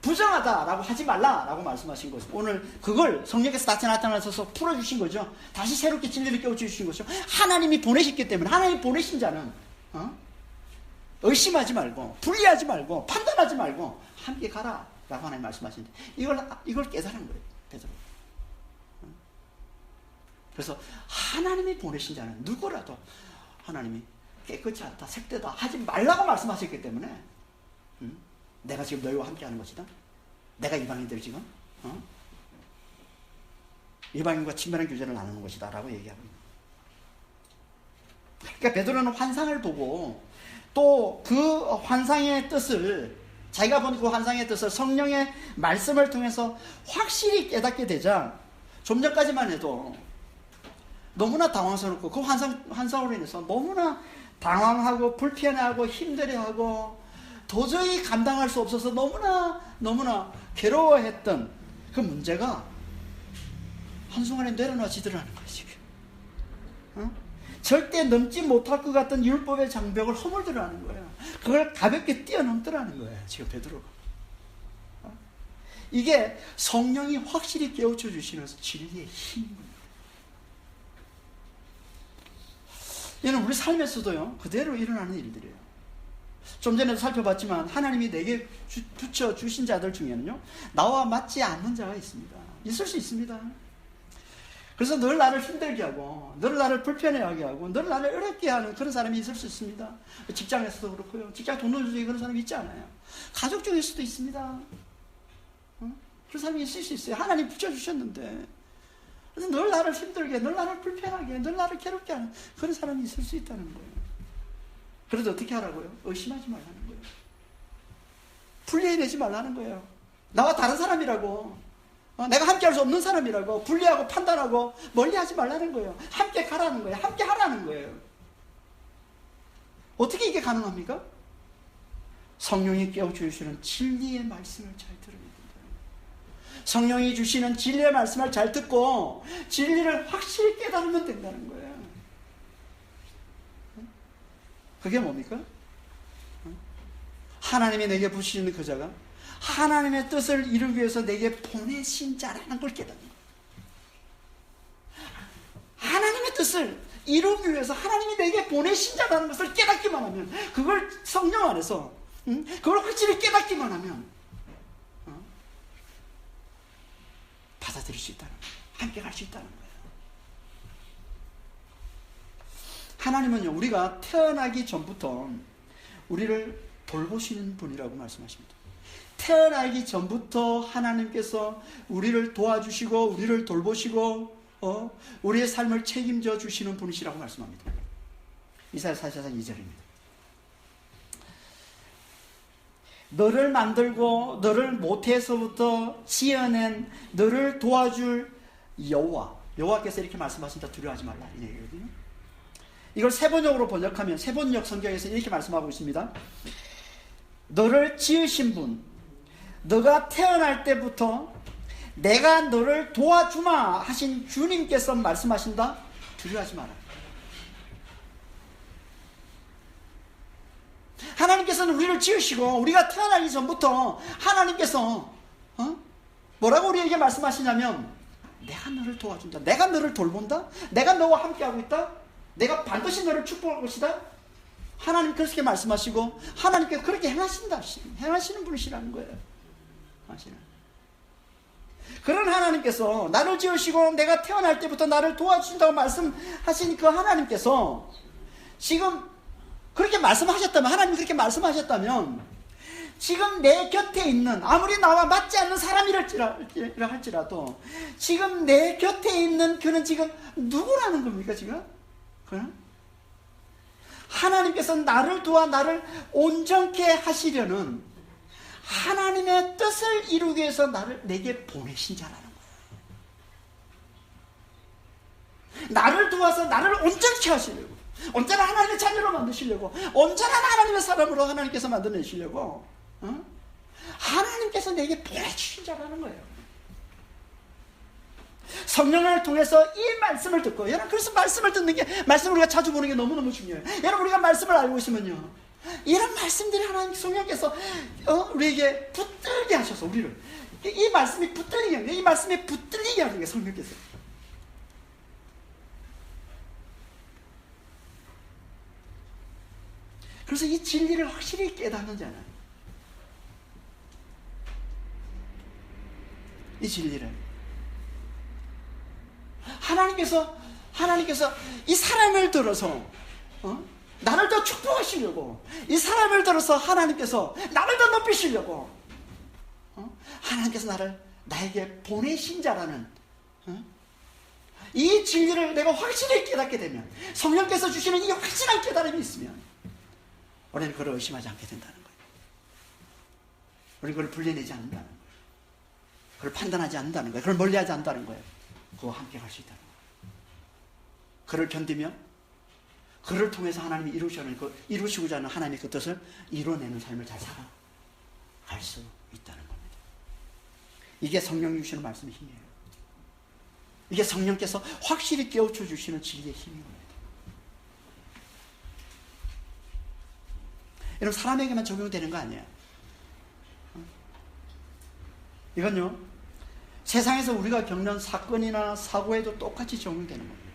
[SPEAKER 1] 부정하다라고 하지 말라라고 말씀하신 거죠. 오늘 그걸 성령께서 다시 나타나셔서 풀어주신 거죠. 다시 새롭게 진리를 깨우쳐주신 거죠. 하나님이 보내셨기 때문에, 하나님이 보내신 자는 의심하지 말고 분리하지 말고 판단하지 말고 함께 가라 라고 하나님 말씀하시는데 이걸 깨달은 거예요, 베드로. 그래서 하나님이 보내신 자는 누구라도 하나님이 깨끗이 않다, 색되다 하지 말라고 말씀하셨기 때문에 내가 지금 너희와 함께 하는 것이다. 내가 이방인들 지금 이방인과 친밀한 교제를 나누는 것이다 라고 얘기하고 있는 거예요. 그러니까 베드로는 환상을 보고 또 그 환상의 뜻을, 자기가 본 그 환상의 뜻을 성령의 말씀을 통해서 확실히 깨닫게 되자 좀 전까지만 해도 너무나 당황스럽고 그 환상으로 인해서 너무나 당황하고 불편해하고 힘들어하고 도저히 감당할 수 없어서 너무나 괴로워했던 그 문제가 한순간에 내려놔지더라는 거예요. 지금 절대 넘지 못할 것 같은 율법의 장벽을 허물더라는 거예요. 그걸 가볍게 뛰어넘더라는 거예요. 지금 베드로가. 이게 성령이 확실히 깨우쳐 주시는 진리의 힘입니다. 이는 우리 삶에서도요, 그대로 일어나는 일들이에요. 좀 전에도 살펴봤지만 하나님이 내게 붙여 주신 자들 중에는요, 나와 맞지 않는 자가 있습니다. 있을 수 있습니다. 그래서 늘 나를 힘들게 하고, 늘 나를 불편해하게 하고, 늘 나를 어렵게 하는 그런 사람이 있을 수 있습니다. 직장에서도 그렇고요. 직장 동료 중에 그런 사람이 있지 않아요. 가족 중에서도 있습니다. 그런 사람이 있을 수 있어요. 하나님 붙여주셨는데. 그래서 늘 나를 힘들게, 늘 나를 불편하게, 늘 나를 괴롭게 하는 그런 사람이 있을 수 있다는 거예요. 그래도 어떻게 하라고요? 의심하지 말라는 거예요. 분리해내지 말라는 거예요. 나와 다른 사람이라고. 내가 함께 할 수 없는 사람이라고 분리하고 판단하고 멀리하지 말라는 거예요. 함께 가라는 거예요. 함께 하라는 거예요. 어떻게 이게 가능합니까? 성령이 깨워주시는 진리의 말씀을 잘 들어야 된다. 성령이 주시는 진리의 말씀을 잘 듣고 진리를 확실히 깨달으면 된다는 거예요. 그게 뭡니까? 하나님이 내게 부시는 그 자가 하나님의 뜻을 이루기 위해서 내게 보내신 자라는 걸 깨닫는 거예요. 하나님의 뜻을 이루기 위해서 하나님이 내게 보내신 자라는 것을 깨닫기만 하면, 그걸 성령 안에서 그걸 확실히 깨닫기만 하면 받아들일 수 있다는 거예요. 함께 갈 수 있다는 거예요. 하나님은요, 우리가 태어나기 전부터 우리를 돌보시는 분이라고 말씀하십니다. 태어나기 전부터 하나님께서 우리를 도와주시고 우리를 돌보시고 우리의 삶을 책임져 주시는 분이시라고 말씀합니다. 이사야 44장 2절입니다. 너를 만들고 너를 모태에서부터 지어낸 너를 도와줄 여호와께서 이렇게 말씀하신다. 두려워하지 말라, 이 얘기거든요. 이걸 세번역으로 번역하면, 세번역 성경에서 이렇게 말씀하고 있습니다. 너를 지으신 분, 너가 태어날 때부터 내가 너를 도와주마 하신 주님께서 말씀하신다. 두려워하지 마라. 하나님께서는 우리를 지으시고 우리가 태어나기 전부터 하나님께서 뭐라고 우리에게 말씀하시냐면, 내가 너를 도와준다, 내가 너를 돌본다, 내가 너와 함께하고 있다, 내가 반드시 너를 축복할 것이다. 하나님 그렇게 말씀하시고 하나님께 그렇게 행하시는 분이시라는 거예요. 그런 하나님께서 나를 지으시고 내가 태어날 때부터 나를 도와주신다고 말씀하신 그 하나님께서 지금 그렇게 말씀하셨다면, 하나님이 그렇게 말씀하셨다면, 지금 내 곁에 있는, 아무리 나와 맞지 않는 사람이라 할지라도 지금 내 곁에 있는 그는 지금 누구라는 겁니까? 지금 그는 하나님께서 나를 도와 나를 온전케 하시려는 하나님의 뜻을 이루기 위해서 내게 보내신 자라는 거예요. 나를 도와서 나를 온전케 하시려고, 온전한 하나님의 자녀로 만드시려고, 온전한 하나님의 사람으로 하나님께서 만들어내시려고 하나님께서 내게 보내주신 자라는 거예요. 성령을 통해서 이 말씀을 듣고, 여러분, 그래서 말씀을 듣는 게, 말씀을 우리가 자주 보는 게 너무너무 중요해요. 여러분, 우리가 말씀을 알고 있으면요, 이런 말씀들이 하나님 성령께서 우리에게 붙들게 하셔서 우리를, 이 말씀이 붙들리게 하는 거예요. 이 말씀이 붙들리게 하는 거예요, 성령께서. 그래서 이 진리를 확실히 깨닫는 자는, 이 진리를 하나님께서 이 사람을 들어서 나를 더 축복하시려고, 이 사람을 들어서 하나님께서 나를 더 높이시려고 하나님께서 나에게 보내신 자라는 이 진리를 내가 확실히 깨닫게 되면, 성령께서 주시는 이 확실한 깨달음이 있으면 우리는 그걸 의심하지 않게 된다는 거예요. 우리는 그걸 분리내지 않는다는 거예요. 그걸 판단하지 않는다는 거예요. 그걸 멀리하지 않는다는 거예요. 그와 함께 갈 수 있다는 거예요. 그를 견디며 그를 통해서 하나님이 이루시고자 하는 하나님의 그 뜻을 이뤄내는 삶을 잘 살아갈 수 있다는 겁니다. 이게 성령이 주시는 말씀의 힘이에요. 이게 성령께서 확실히 깨우쳐 주시는 진리의 힘인 겁니다. 여러분, 사람에게만 적용되는 거 아니에요. 이건요, 세상에서 우리가 겪는 사건이나 사고에도 똑같이 적용되는 겁니다.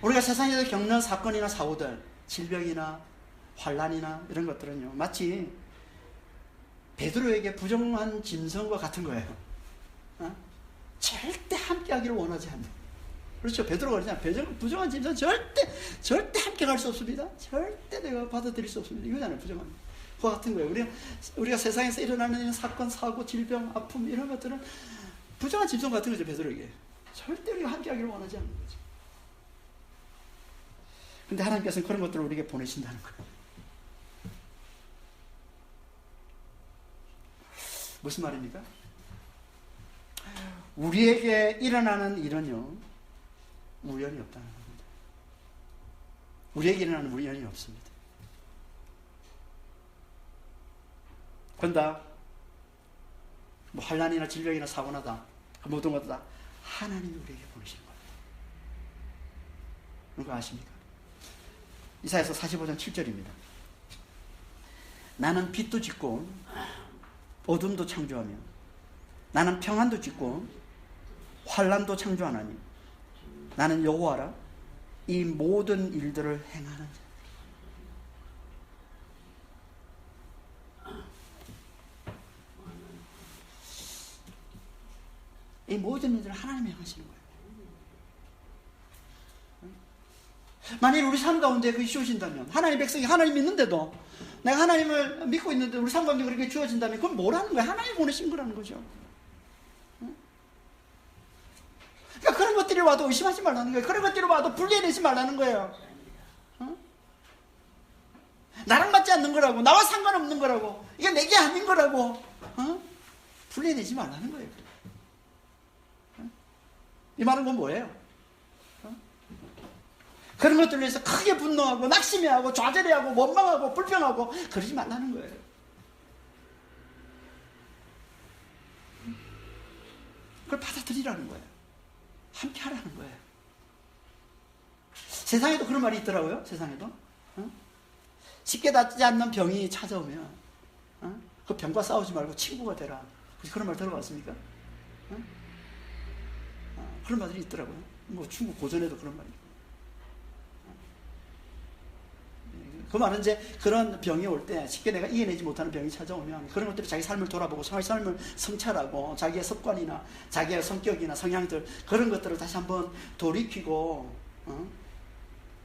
[SPEAKER 1] 우리가 세상에서 겪는 사건이나 사고들, 질병이나 환란이나 이런 것들은요, 마치 베드로에게 부정한 짐승과 같은 거예요. 절대 함께하기를 원하지 않는. 그렇죠. 베드로가 그러잖아요. 부정한 짐승 절대 함께 갈 수 없습니다. 절대 내가 받아들일 수 없습니다. 이거잖아요. 부정한. 그와 같은 거예요. 우리가 세상에서 일어나는 사건, 사고, 질병, 아픔 이런 것들은 부정한 짐승 같은 거죠. 베드로에게. 절대 우리가 함께하기를 원하지 않는 거죠. 근데 하나님께서는 그런 것들을 우리에게 보내신다는 거예요. 무슨 말입니까? 우리에게 일어나는 일은요, 우연이 없다는 겁니다. 우리에게 일어나는 우연이 없습니다. 그런다, 뭐 환란이나 질병이나 사고나 다, 그 모든 것도 다 하나님이 우리에게 보내시는 겁니다. 그거 아십니까? 이사야서 45장 7절입니다. 나는 빛도 짓고 어둠도 창조하며 나는 평안도 짓고 환란도 창조하나니 나는 여호와라 이 모든 일들을 행하는 자. 이 모든 일들을 하나님이 행하시는 거예요. 만일 우리 삶 가운데 그게 주어진다면, 하나님 백성이 하나님 믿는데도 내가 하나님을 믿고 있는데 우리 삶 가운데 그렇게 주어진다면 그건 뭐라는 거야? 하나님 보내신 거라는 거죠. 그러니까 그런 것들이 와도 의심하지 말라는 거예요. 그런 것들이 와도 분리해내지 말라는 거예요. 나랑 맞지 않는 거라고, 나와 상관없는 거라고, 이게 내게 아닌 거라고 분리해내지 말라는 거예요. 이 말은 건 뭐예요? 그런 것들을 위해서 크게 분노하고 낙심해하고 좌절해하고 원망하고 불평하고 그러지 말라는 거예요. 그걸 받아들이라는 거예요. 함께 하라는 거예요. 세상에도 그런 말이 있더라고요. 세상에도 쉽게 낫지 않는 병이 찾아오면 그 병과 싸우지 말고 친구가 되라. 혹시 그런 말 들어봤습니까? 그런 말들이 있더라고요. 뭐 중국 고전에도 그런 말이 있고. 그 말은 이제 그런 병이 올 때 쉽게 내가 이겨내지 못하는 병이 찾아오면 그런 것들이 자기 삶을 돌아보고 자기 삶을 성찰하고 자기의 습관이나 자기의 성격이나 성향들 그런 것들을 다시 한번 돌이키고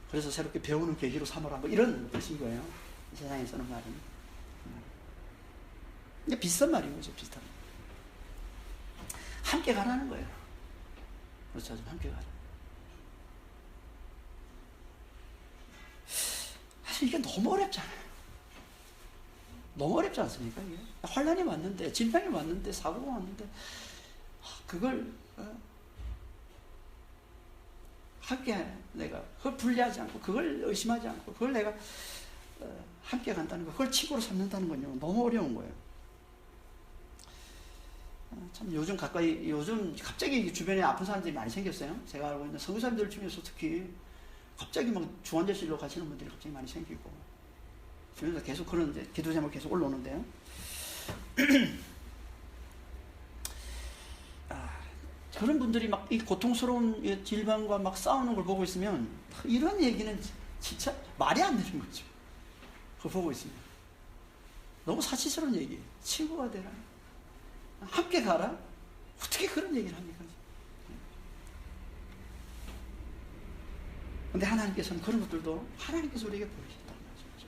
[SPEAKER 1] 그래서 새롭게 배우는 계기로 삼으라 뭐 이런 뜻인 거예요. 세상에서는 말은. 이게 비슷한 말인 거죠. 비슷한 말. 함께 가라는 거예요. 그렇죠. 좀 함께 가라. 사실 이게 너무 어렵잖아요. 너무 어렵지 않습니까? 이게? 환란이 왔는데, 질병이 왔는데, 사고가 왔는데, 그걸 함께 내가 그걸 분리하지 않고, 그걸 의심하지 않고, 그걸 내가 함께 간다는 거, 그걸 치고로 삼는다는 건요, 너무 어려운 거예요. 참 요즘 갑자기 주변에 아픈 사람들이 많이 생겼어요. 제가 알고 있는 선교사님들 중에서 특히 갑자기 막 중환자실로 가시는 분들이 갑자기 많이 생기고, 주변에서 계속 그런 기도 제목 계속 올라오는데요. 그런 분들이 막 이 고통스러운 질병과 막 싸우는 걸 보고 있으면 이런 얘기는 진짜 말이 안 되는 거죠. 그거 보고 있으면 너무 사치스러운 얘기예요. 친구가 되라, 함께 가라. 어떻게 그런 얘기를 합니까? 근데 하나님께서는 그런 것들도 하나님께서 우리에게 보내셨다는 거죠.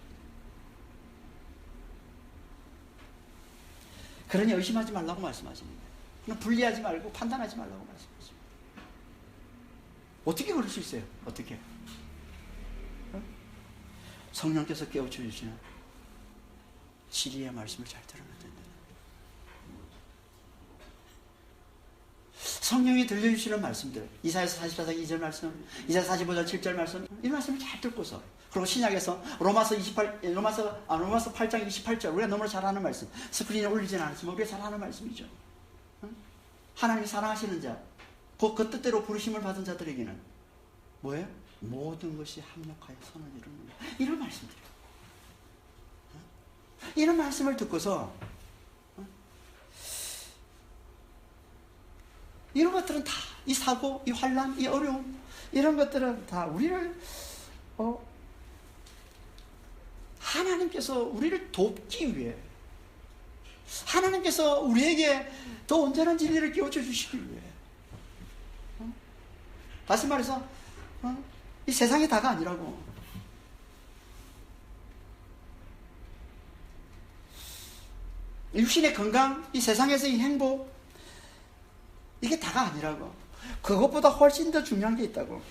[SPEAKER 1] 그러니 의심하지 말라고 말씀하시는 거예요. 그냥 분리하지 말고 판단하지 말라고 말씀하십니다. 어떻게 그럴 수 있어요? 어떻게? 성령께서 깨우쳐 주시는 진리의 말씀을 잘 들으면 됩니다. 성령이 들려주시는 말씀들, 이사야서 44장 2절 말씀, 이사야서 45장 7절 말씀, 이 말씀을 잘 듣고서, 그리고 신약에서 로마서 8장 28절, 우리가 너무나 잘 아는 말씀, 스크린에 올리지는 않았지만 우리가 잘 아는 말씀이죠. 하나님이 사랑하시는 자, 그 뜻대로 부르심을 받은 자들에게는 뭐예요? 모든 것이 합력하여 선을 이루는 거예요. 이런 말씀드려요. 이런 말씀을 듣고서 이런 것들은 다, 이 사고, 이 환난, 이 어려움, 이런 것들은 다 우리를 하나님께서 우리를 돕기 위해, 하나님께서 우리에게 더 온전한 진리를 깨우쳐 주시기 위해, 다시 말해서 이 세상의 다가 아니라고. 육신의 건강, 이 세상에서의 행복, 이게 다가 아니라고. 그것보다 훨씬 더 중요한 게 있다고.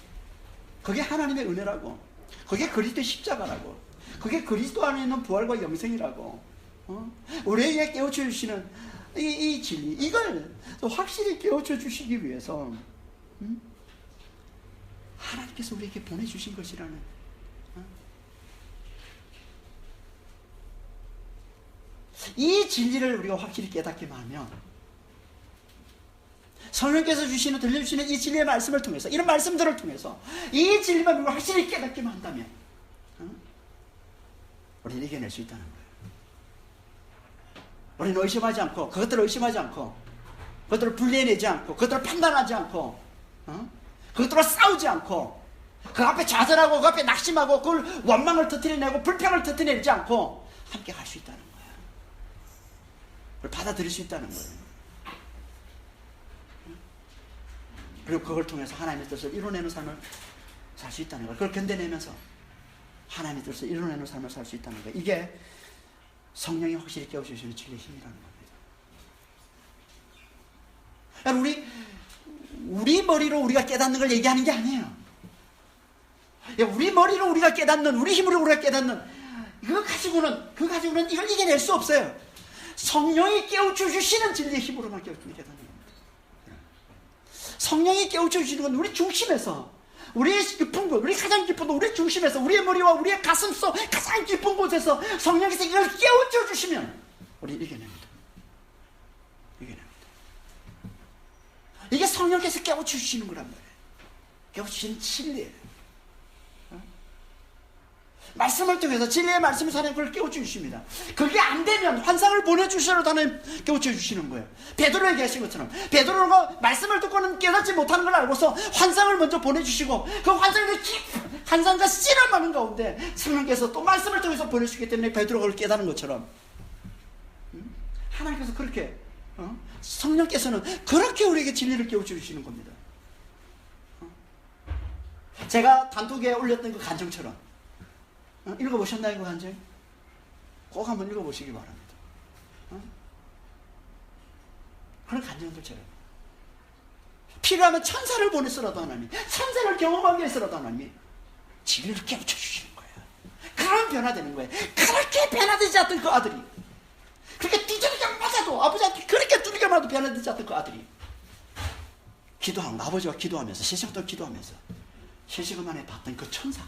[SPEAKER 1] 그게 하나님의 은혜라고. 그게 그리스도의 십자가라고. 그게 그리스도 안에 있는 부활과 영생이라고. 우리에게 깨우쳐 주시는 이 진리, 이걸 확실히 깨우쳐 주시기 위해서 하나님께서 우리에게 보내주신 것이라는, 이 진리를 우리가 확실히 깨닫기만 하면, 성령께서 주시는, 들려주시는 이 진리의 말씀을 통해서, 이런 말씀들을 통해서 이 진리만 우리가 확실히 깨닫기만 한다면 우리는 이겨낼 수 있다는 거예요. 우리는 의심하지 않고, 그것들을 의심하지 않고, 그것들을 분리해내지 않고, 그것들을 판단하지 않고, 그것들을 싸우지 않고, 그 앞에 좌절하고, 그 앞에 낙심하고, 그걸 원망을 터뜨려내고 불평을 터뜨리지 않고 함께 갈 수 있다는 거예요. 그걸 받아들일 수 있다는 거예요. 그리고 그걸 통해서 하나님의 뜻을 이뤄내는 삶을 살 수 있다는 거예요. 그걸 견뎌내면서 하나님의 뜻을 이뤄내는 삶을 살 수 있다는 거예요. 이게 성령이 확실히 깨우쳐주시는 진리의 힘이라는 겁니다. 우리 머리로 우리가 깨닫는 걸 얘기하는 게 아니에요. 우리 머리로 우리가 깨닫는, 우리 힘으로 우리가 깨닫는, 그거 가지고는 이걸 이겨낼 수 없어요. 성령이 깨우쳐주시는 진리의 힘으로만 깨닫는 겁니다. 성령이 깨우쳐주시는 건 우리 중심에서, 우리의 깊은 곳, 우리 가장 깊은 곳, 우리 중심에서, 우리의 머리와 우리의 가슴 속 가장 깊은 곳에서 성령께서 이걸 깨우쳐주시면 우리 이겨냅니다. 이겨냅니다. 이게 성령께서 깨우쳐주시는 거란 말이에요. 깨우쳐주시는 진리예요. 말씀을 통해서, 진리의 말씀을 하나님 그걸 깨우쳐주십니다. 그게 안 되면 환상을 보내주시라도 하나님 깨우쳐주시는 거예요. 베드로에게 하신 것처럼, 베드로가 말씀을 듣고는 깨닫지 못하는 걸 알고서 환상을 먼저 보내주시고, 그 환상과 씨름하는 가운데 성령께서 또 말씀을 통해서 보내주시기 때문에 베드로가 그걸 깨닫는 것처럼, 하나님께서 그렇게, 성령께서는 그렇게 우리에게 진리를 깨우쳐주시는 겁니다. 제가 단톡에 올렸던 그 간증처럼, 읽어보셨나요, 그 간증? 꼭 한번 읽어보시기 바랍니다. 그런 간증들처럼 필요하면 천사를 보내서라도 하나님, 천사를 경험하기 위해서라도 하나님이 진리를 깨우쳐주시는 거예요. 그런 변화되는 거예요. 그렇게 변화되지 않던 그 아들이, 그렇게 두들겨 맞아도, 아버지한테 그렇게 두들겨 맞아도 변화되지 않던 그 아들이 기도하고, 아버지와 기도하면서, 세시간 동안 기도하면서 세시간 만에 봤던 그 천사를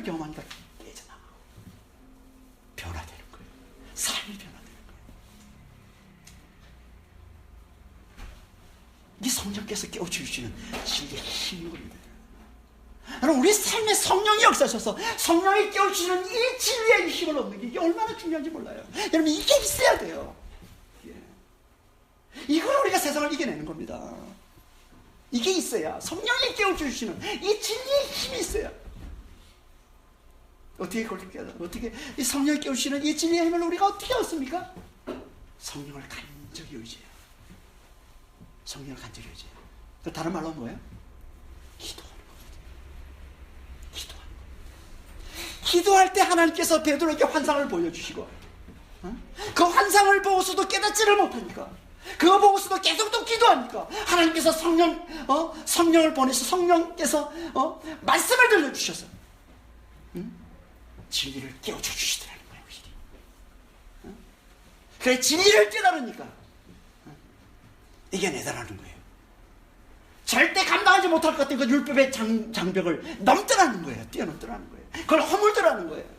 [SPEAKER 1] 경험하니까 깨져나가고 변화되는 거예요. 삶이 변화되는 거예요. 이 성령께서 깨우쳐주시는 진리의 힘인 겁니다. 여러분, 우리 삶에 성령이 역사하셔서 성령이 깨우쳐주시는 이 진리의 힘을 얻는 게 이게 얼마나 중요한지 몰라요. 여러분, 이게 있어야 돼요. 이걸 우리가 세상을 이겨내는 겁니다. 이게 있어야, 성령이 깨우쳐주시는 이 진리의 힘이 있어야. 어떻게 이 성령이 깨우치는 이 진리의 힘을 우리가 어떻게 얻습니까? 성령을 간절히 의지해요. 성령을 간절히 의지해요. 그 다른 말로 뭐예요? 기도하는 겁니다. 기도할 때 하나님께서 베드로에게 환상을 보여주시고, 그 환상을 보고서도 깨닫지를 못하니까, 그거 보고서도 계속 또 기도하니까 하나님께서 성령을 보내서 성령께서 말씀을 들려주셔서 진리를 깨우쳐 주시더라는 거예요. 그래, 진리를 깨달으니까 이겨내더라는 거예요. 절대 감당하지 못할 것 같은 그 율법의 장벽을 넘더라는 거예요. 뛰어넘더라는 거예요. 그걸 허물더라는 거예요.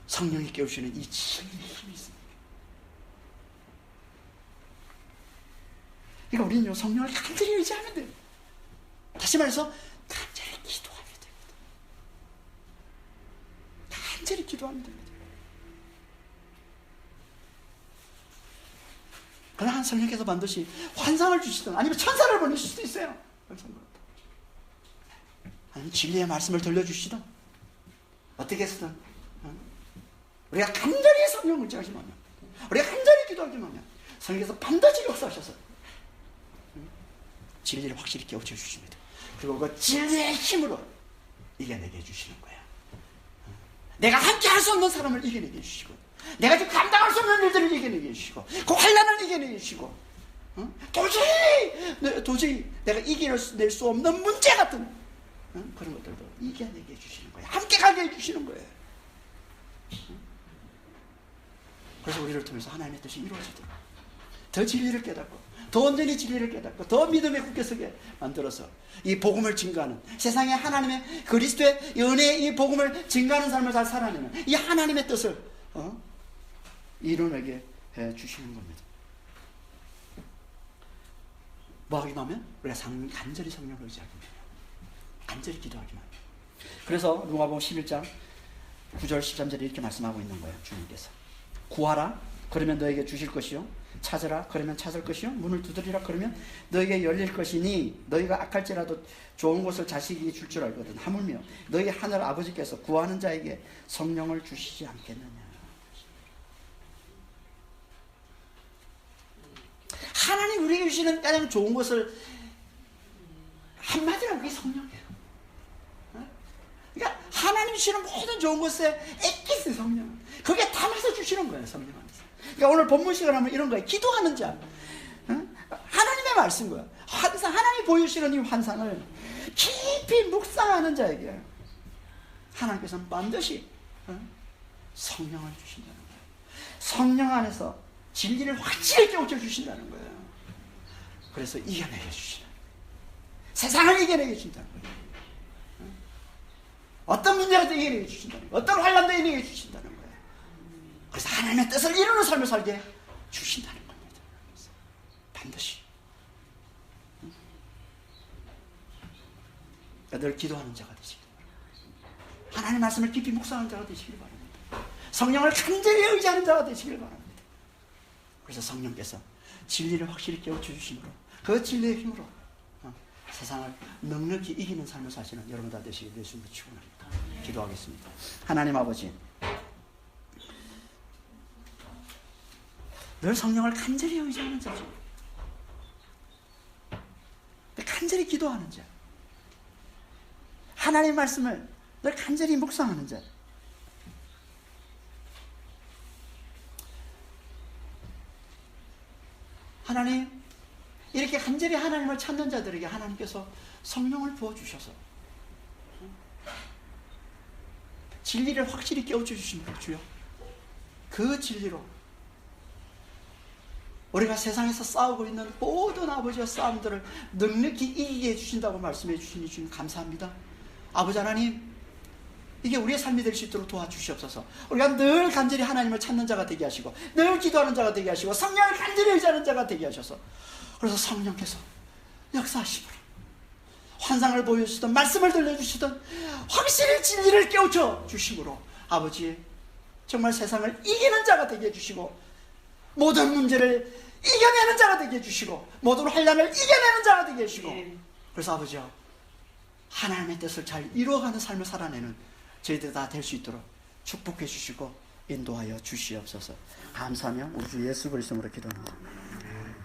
[SPEAKER 1] 성령이 깨우시는 이 진리의 힘이 있습니다. 그러니까 우리는 성령을 간절히 의지하면 돼요. 다시 말해서 간절히 기도하면 됩니다. 간절히 기도하면 됩니다. 그러나 성령께서 반드시 환상을 주시든 아니면 천사를 보내실 수도 있어요. 아니면 진리의 말씀을 들려주시든 어떻게 해서든 우리가 간절히 성령을 의지하지만요, 우리가 간절히 기도하지만요, 성령께서 반드시 역사하셔서 진리를 확실히 깨우쳐 주십니다. 그리고 그 진리의 힘으로 이겨내게 해주시는 거예요. 내가 함께 할 수 없는 사람을 이겨내게 해주시고, 내가 지금 감당할 수 없는 일들을 이겨내게 해주시고, 그 환난을 이겨내게 해주시고, 도저히 내가 이겨낼 수 없는 문제 같은 그런 것들도 이겨내게 해주시는 거예요. 함께 가게 해주시는 거예요. 그래서 우리를 통해서 하나님의 뜻이 이루어지도록 더 진리를 깨닫고, 더 온전히 진리를 깨닫고, 더 믿음에 굳게 서게 만들어서 이 복음을 증거하는, 세상에 하나님의 그리스도의 은혜의 이 복음을 증거하는 삶을 잘 살아내는 이 하나님의 뜻을 이루어내게 해 주시는 겁니다. 뭐 하기만 하면? 우리가 간절히 성령을 의지하기만 해요. 간절히 기도하기만 해요. 그래서 누가복음 11장 9절 13절에 이렇게 말씀하고 있는 거예요. 주님께서 구하라 그러면 너에게 주실 것이요, 찾으라 그러면 찾을 것이요, 문을 두드리라 그러면 너에게 열릴 것이니 너희가 악할지라도 좋은 것을 자식에게 줄 줄 알거든. 하물며 너희 하늘 아버지께서 구하는 자에게 성령을 주시지 않겠느냐. 하나님 우리에게 주시는 가장 좋은 것을 한마디로 그게 성령이에요. 그러니까 하나님 주시는 모든 좋은 것에 액기스 성령, 그게 담아서 주시는 거예요. 성령 안에서. 그러니까 오늘 본문 시간 하면 이런 거예요. 기도하는 자, 하나님의 말씀 거예요. 환상, 하나님이 보여주시는 이 환상을 깊이 묵상하는 자에게 하나님께서는 반드시 성령을 주신다는 거예요. 성령 안에서 진리를 확실히 깨우쳐 주신다는 거예요. 그래서 이겨내게 주시는, 세상을 이겨내게 주신다는 거예요. 어떤 문제라도 이겨내게 주신다는 거예요. 어떤 환난도 이겨내게 주신다는 거예요. 그래서 하나님의 뜻을 이루는 삶을 살게 주신다는 겁니다. 반드시. 늘 기도하는 자가 되시길 바랍니다. 하나님의 말씀을 깊이 묵상하는 자가 되시길 바랍니다. 성령을 간절히 의지하는 자가 되시길 바랍니다. 그래서 성령께서 진리를 확실히 깨우쳐 주심으로, 그 진리의 힘으로 세상을 넉넉히 이기는 삶을 사시는 여러분 다 되시길 예수님으로 축원합니다. 기도하겠습니다. 하나님 아버지, 늘 성령을 간절히 의지하는 자죠. 간절히 기도하는 자, 하나님의 말씀을 늘 간절히 묵상하는 자, 하나님, 이렇게 간절히 하나님을 찾는 자들에게 하나님께서 성령을 부어주셔서 진리를 확실히 깨우쳐 주십니다. 주여, 그 진리로 우리가 세상에서 싸우고 있는 모든 아버지와 싸움들을 넉넉히 이기게 해주신다고 말씀해 주시니 주님 감사합니다. 아버지 하나님, 이게 우리의 삶이 될 수 있도록 도와주시옵소서. 우리가 늘 간절히 하나님을 찾는 자가 되게 하시고, 늘 기도하는 자가 되게 하시고, 성령을 간절히 의지하는 자가 되게 하셔서, 그래서 성령께서 역사하시므로 환상을 보여주시든 말씀을 들려주시든 확실히 진리를 깨우쳐 주심으로 아버지, 정말 세상을 이기는 자가 되게 해주시고, 모든 문제를 이겨내는 자가 되게 해주시고, 모든 환난을 이겨내는 자가 되게 해주시고, 그래서 아버지요, 하나님의 뜻을 잘 이루어가는 삶을 살아내는 저희들 다 될 수 있도록 축복해 주시고 인도하여 주시옵소서. 감사하며 우리 주 예수 그리스도로 기도합니다.